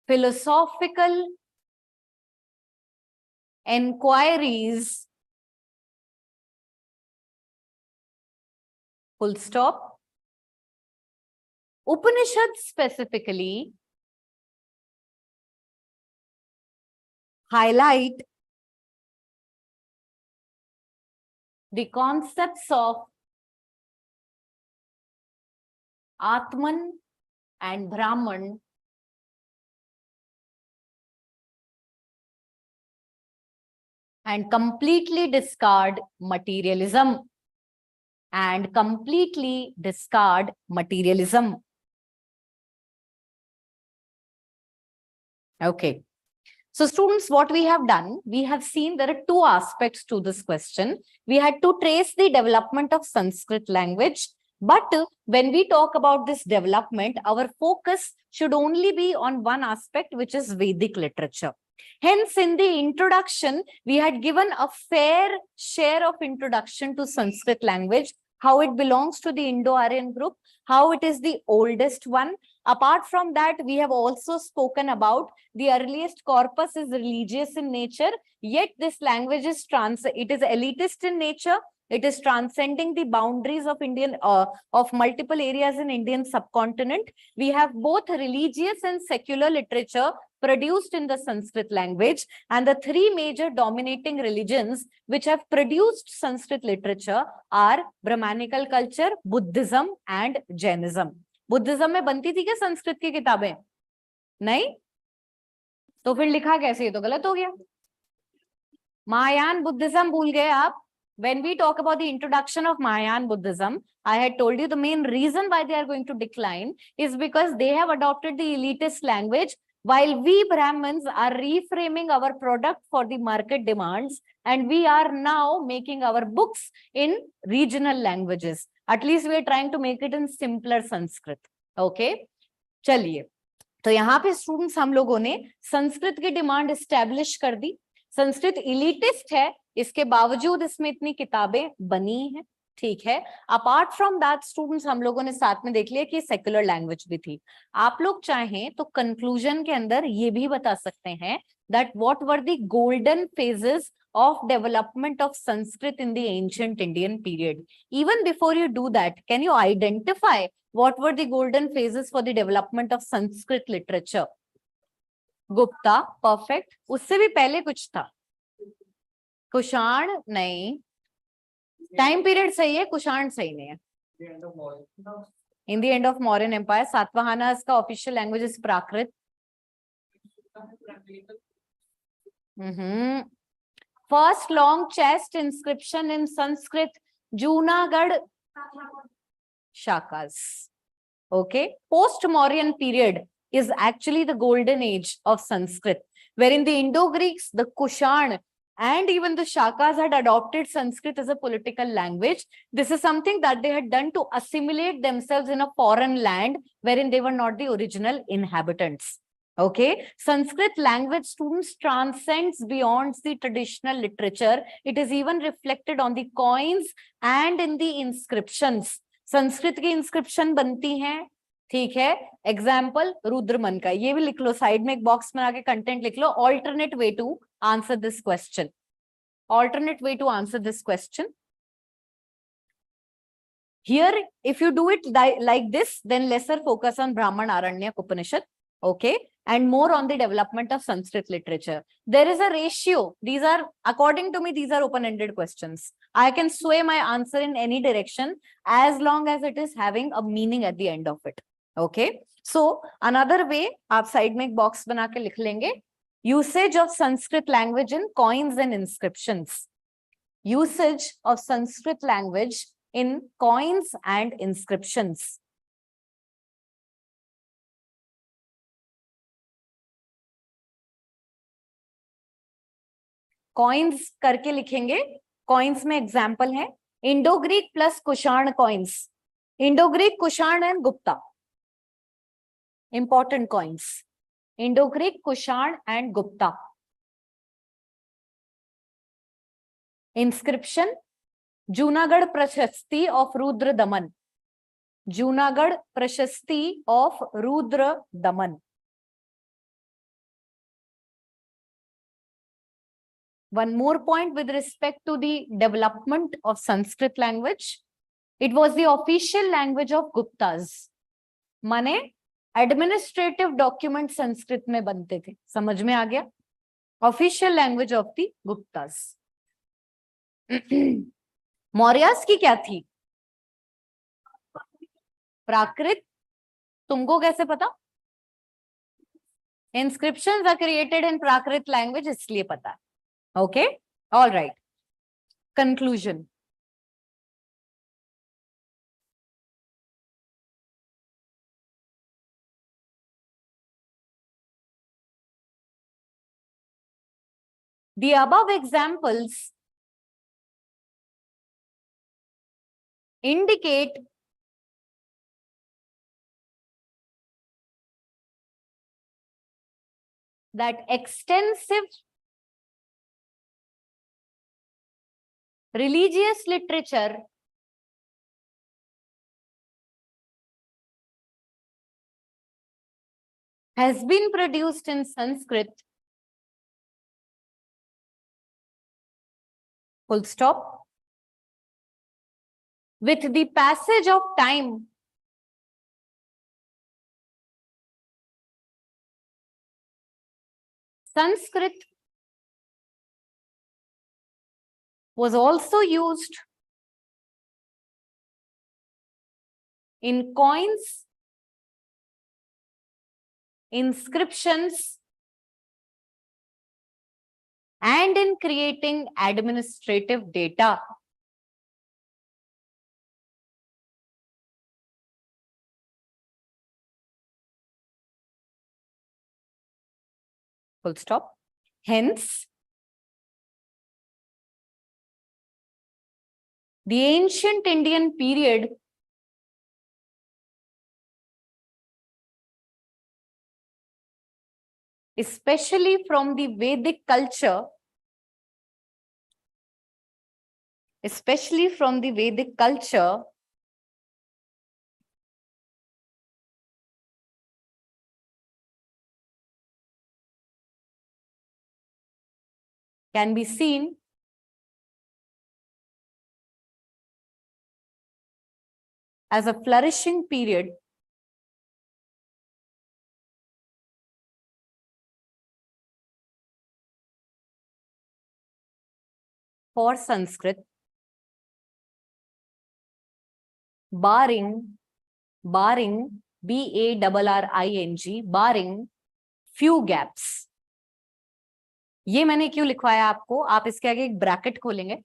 philosophical enquiries, full stop. Upanishads specifically highlight the concepts of Atman and Brahman and completely discard materialism. And completely discard materialism. Okay. So students, what we have done, we have seen there are two aspects to this question. We had to trace the development of Sanskrit language. But when we talk about this development, our focus should only be on one aspect, which is Vedic literature. Hence, in the introduction, we had given a fair share of introduction to Sanskrit language, how it belongs to the Indo-Aryan group, how it is the oldest one. Apart from that, we have also spoken about the earliest corpus is religious in nature, yet this language is it is elitist in nature. It is transcending the boundaries of of multiple areas in Indian subcontinent. We have both religious and secular literature produced in the Sanskrit language, and the three major dominating religions which have produced Sanskrit literature are Brahmanical culture, Buddhism and Jainism. Buddhism में बनती थी क्या संस्कृत की किताबें? नहीं, तो फिर लिखा कैसे? ये तो गलत हो गया. महायान बुद्धिज्म भूल गए आप. when we talk about the introduction of Mahayana Buddhism, I had told you the main reason why they are going to decline is because they have adopted the elitist language, while we Brahmins are reframing our product for the market demands, and we are now making our books in regional languages. At least we are trying to make it in simpler Sanskrit. Okay, चलिए, तो यहाँ पे students हम लोगों ने संस्कृत की demand establish कर दी. Sanskrit elitist है, इसके बावजूद इसमें इतनी किताबें बनी हैं. ठीक है. अपार्ट फ्रॉम दैट स्टूडेंट्स हम लोगों ने साथ में देख लिया कि सेक्युलर लैंग्वेज भी थी. आप लोग चाहें तो कंक्लूजन के अंदर ये भी बता सकते हैं that what were the golden phases of development of Sanskrit in the ancient Indian period. Even before you do that, can you identify what were the golden phases for the development of Sanskrit literature? Gupta, perfect. उससे भी पहले कुछ था. कुषाण नहीं. Time period सही है, कुषाण सही नहीं है. In the end of Mauryan Empire, Satavahanas का official language is Prakrit. First long chest inscription in Sanskrit, Junagadh Shakas. Okay. Post-Mauryan period is actually the golden age of Sanskrit, wherein the Indo-Greeks, the Kushan, and even the Shakas had adopted Sanskrit as a political language. This is something that they had done to assimilate themselves in a foreign land wherein they were not the original inhabitants. Okay, Sanskrit language, students, transcends beyond the traditional literature. It is even reflected on the coins and in the inscriptions. Sanskrit की inscription बनती हैं, ठीक है. Example रुद्रमन का, ये भी लिख लो, side में एक बॉक्स बना के कंटेंट लिख लो. Alternate way to answer this question. Alternate way to answer this question. Here, if you do it like this, then lesser focus on Brahman, Aranyak, Upanishad. Okay, and more on the development of Sanskrit literature. There is a ratio. These are, according to me, these are open-ended questions. I can sway my answer in any direction as long as it is having a meaning at the end of it. Okay, so another way, आप side में एक box बना के लिख लेंगे. Usage of Sanskrit language in coins and inscriptions. Usage of Sanskrit language in coins and inscriptions. Coins करके लिखेंगे. Coins में एग्जाम्पल है Indo Greek plus Kushan coins. Indo Greek, Kushan and Gupta. Important coins. Indo Greek, Kushan and Gupta. Inscription Junagadh प्रशस्ति of Rudra दमन. जूनागढ़ प्रशस्ति of Rudra Daman. One more point with respect to the development of Sanskrit language. It was the official language of Guptas. माने administrative document Sanskrit में बनते थे. समझ में आ गया? Official language of the Guptas. Mauryas की क्या थी? प्राकृत. तुमको कैसे पता? Inscriptions are created in Prakrit language, इसलिए पता है. Okay, all right. Conclusion. The above examples indicate that extensive religious literature has been produced in Sanskrit. Full stop. With the passage of time, Sanskrit was also used in coins, inscriptions, and in creating administrative data. full stop. Hence, the ancient Indian period especially from the Vedic culture, can be seen as a flourishing period for Sanskrit, barring BARRING, barring few gaps. ये मैंने क्यों लिखवाया आपको, आप इसके आगे एक bracket खोलेंगे,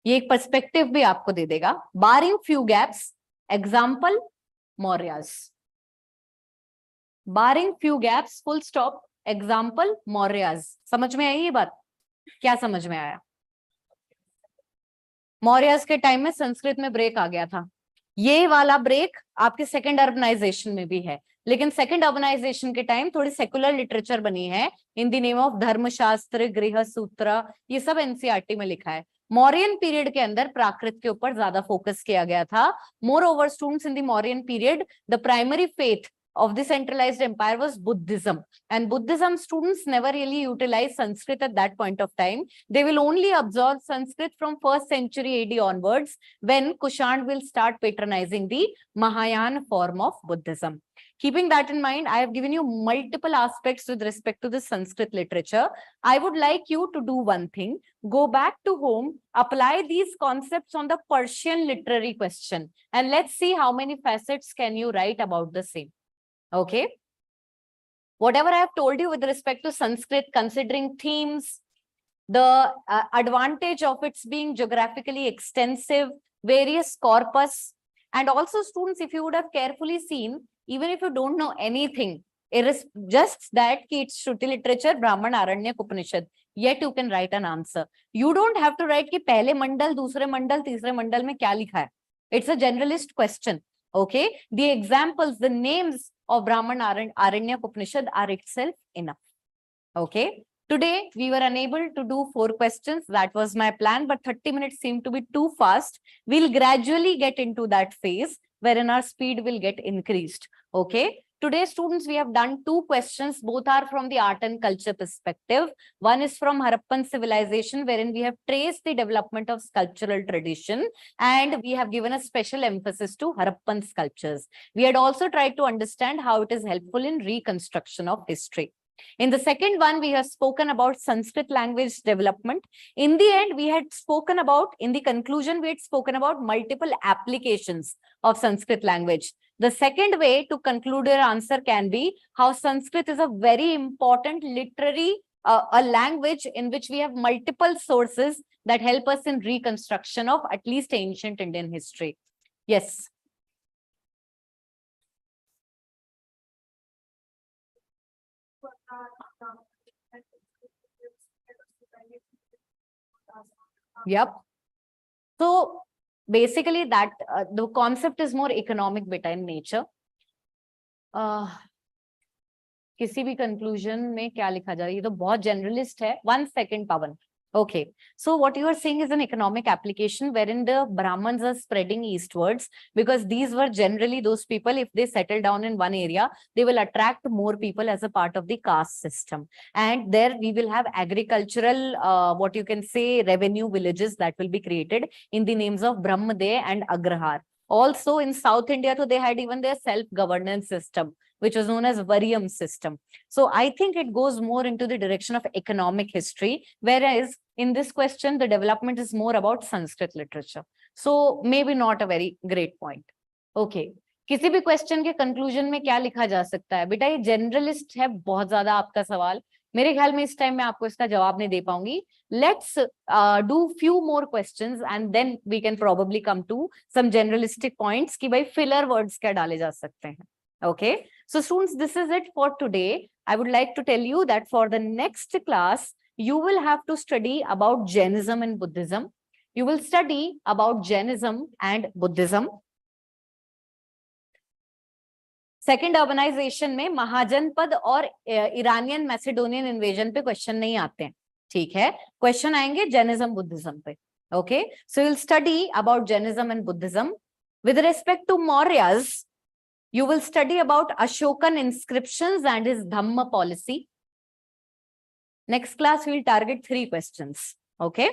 ये एक पर्सपेक्टिव भी आपको दे देगा. Barring few gaps, example Mauryas. Barring few gaps, full stop, example Mauryas. समझ में आई ये बात? क्या समझ में आया? मौर्यास के टाइम में संस्कृत में ब्रेक आ गया था. ये वाला ब्रेक आपके सेकंड अर्बनाइजेशन में भी है, लेकिन सेकंड अर्बनाइजेशन के टाइम थोड़ी सेकुलर लिटरेचर बनी है इन द नेम ऑफ धर्मशास्त्र, गृह सूत्र, ये सब एनसीईआरटी में लिखा है. मौर्यन पीरियड के अंदर प्राकृत के ऊपर ज्यादा फोकस किया गया था. More over students in the Mauryan period the primary faith of the centralized empire was Buddhism, and Buddhism students never really utilized Sanskrit at that point of time. They will only absorb Sanskrit from 1st century AD onwards, when Kushans will start patronizing the Mahayana form of Buddhism. Keeping that in mind, I have given you multiple aspects with respect to the Sanskrit literature. I would like you to do one thing. Go back to home, apply these concepts on the Persian literary question, and let's see how many facets can you write about the same. Okay. Whatever I have told you with respect to Sanskrit, considering themes, the advantage of its being geographically extensive, various corpus, and also students, if you would have carefully seen, even if you don't know anything, it is just that it's Shruti literature, Brahman, Aranyak, Upanishad, yet you can write an answer. You don't have to write कि पहले मंडल, दूसरे मंडल, तीसरे मंडल में क्या लिखा है. It's a generalist question. Okay, the examples, the names of Brahman, Aranyak, Upanishad are itself enough. Okay, today we were unable to do 4 questions. That was my plan, but 30 minutes seemed to be too fast. We'll gradually get into that phase wherein our speed will get increased. Okay, today students, we have done 2 questions. Both are from the art and culture perspective. One is from Harappan civilization, wherein we have traced the development of sculptural tradition, and we have given a special emphasis to Harappan sculptures. We had also tried to understand how it is helpful in reconstruction of history. In the second one, we have spoken about Sanskrit language development. In the end, we had spoken about, in the conclusion, we had spoken about multiple applications of Sanskrit language. The second way to conclude your answer can be how Sanskrit is a very important literary a language in which we have multiple sources that help us in reconstruction of at least ancient Indian history. Yes. Yep. So basically that the concept is more economic beta in nature. किसी भी conclusion में क्या लिखा जाए, ये तो बहुत generalist है. 1 second, Pawan. Okay, so what you are saying is an economic application wherein the Brahmins are spreading eastwards, because these were generally those people, if they settle down in one area, they will attract more people as a part of the caste system. And there we will have agricultural, what you can say, revenue villages that will be created in the names of Brahmadev and Agrahar. Also in South India, so they had even their self-governance system, which was known as Varyam system. So I think it goes more into the direction of economic history, whereas in this question, the development is more about Sanskrit literature. So maybe not a very great point. Okay. किसी भी question के conclusion में क्या लिखा जा सकता है? बेटा ये जनरलिस्ट है, बहुत ज्यादा आपका सवाल. मेरे ख्याल में इस टाइम में आपको इसका जवाब नहीं दे पाऊंगी. Let's do few more questions and then we can probably come to some generalistic points कि भाई filler words क्या डाले जा सकते हैं. Okay, so students, this is it for today. I would like to tell you that for the next class, you will have to study about Jainism and Buddhism. You will study about Jainism and Buddhism. Second urbanisation में महाजनपद और Iranian Macedonian invasion पे question नहीं आते हैं, ठीक है. Question आएंगे Jainism Buddhism पे. Okay, so will study about Jainism and Buddhism. With respect to Mauryas, you will study about Ashokan inscriptions and his Dhamma policy. Next class we will target 3 questions. Okay,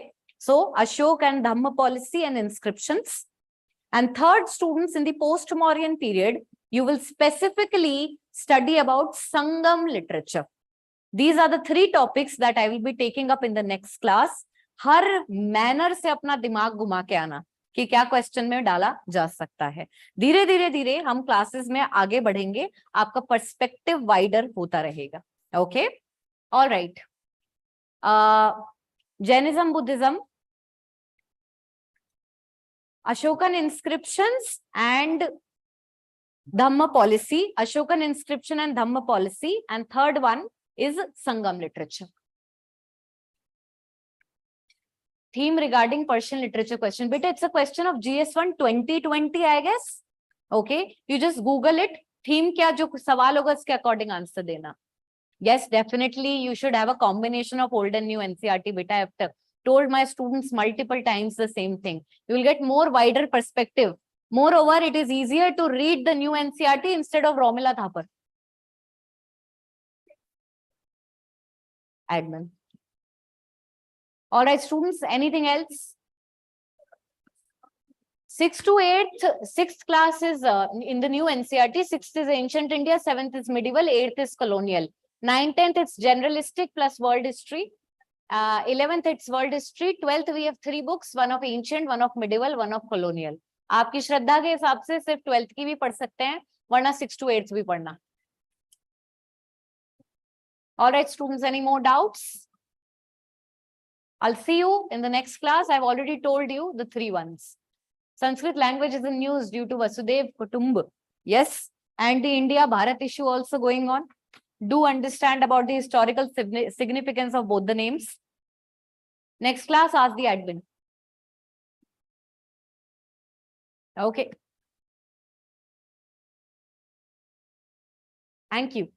so Ashok and Dhamma policy and inscriptions. And third, students, in the post-Mauryan period, you will specifically study about Sangam literature. These are the 3 topics that I will be taking up in the next class. Her manner से अपना दिमाग घुमा के आना कि क्या question में डाला जा सकता है. धीरे धीरे धीरे हम क्लासेस में आगे बढ़ेंगे, आपका पर्सपेक्टिव वाइडर होता रहेगा. Okay, all right. Jainism Buddhism, Ashokan inscriptions and Dhamma policy. Ashokan inscription and Dhamma policy. And third one is Sangam literature. Theme regarding Persian literature question. But it's a question of GS1 2020, I guess. Okay, you just Google it. Theme क्या जो सवाल होगा उसके according answer देना. Yes, definitely you should have a combination of old and new NCERT. Beta, I have told my students multiple times the same thing. You will get more wider perspective. Moreover, it is easier to read the new NCERT instead of Romila Thapar. Admin. All right, students, anything else? 6th to 8th, 6th class is in the new NCERT. 6th is ancient India, 7th is medieval, 8th is colonial. 9th, 10th, it's generalistic plus world history. 11th, it's world history. 12th, we have 3 books, one of ancient, one of medieval, one of colonial. आपकी श्रद्धा के हिसाब से सिर्फ 12th की भी पढ़ सकते हैं, वरना 6th to 8th भी पढ़ना. All right, students, any more doubts? I'll see you in the next class. I've already told you the 3 ones. Sanskrit language is in news due to Vasudev Kutumb. Yes, and the India-Bharat issue also going on. Do understand about the historical significance of both the names. Next class, ask the admin. Okay. Thank you.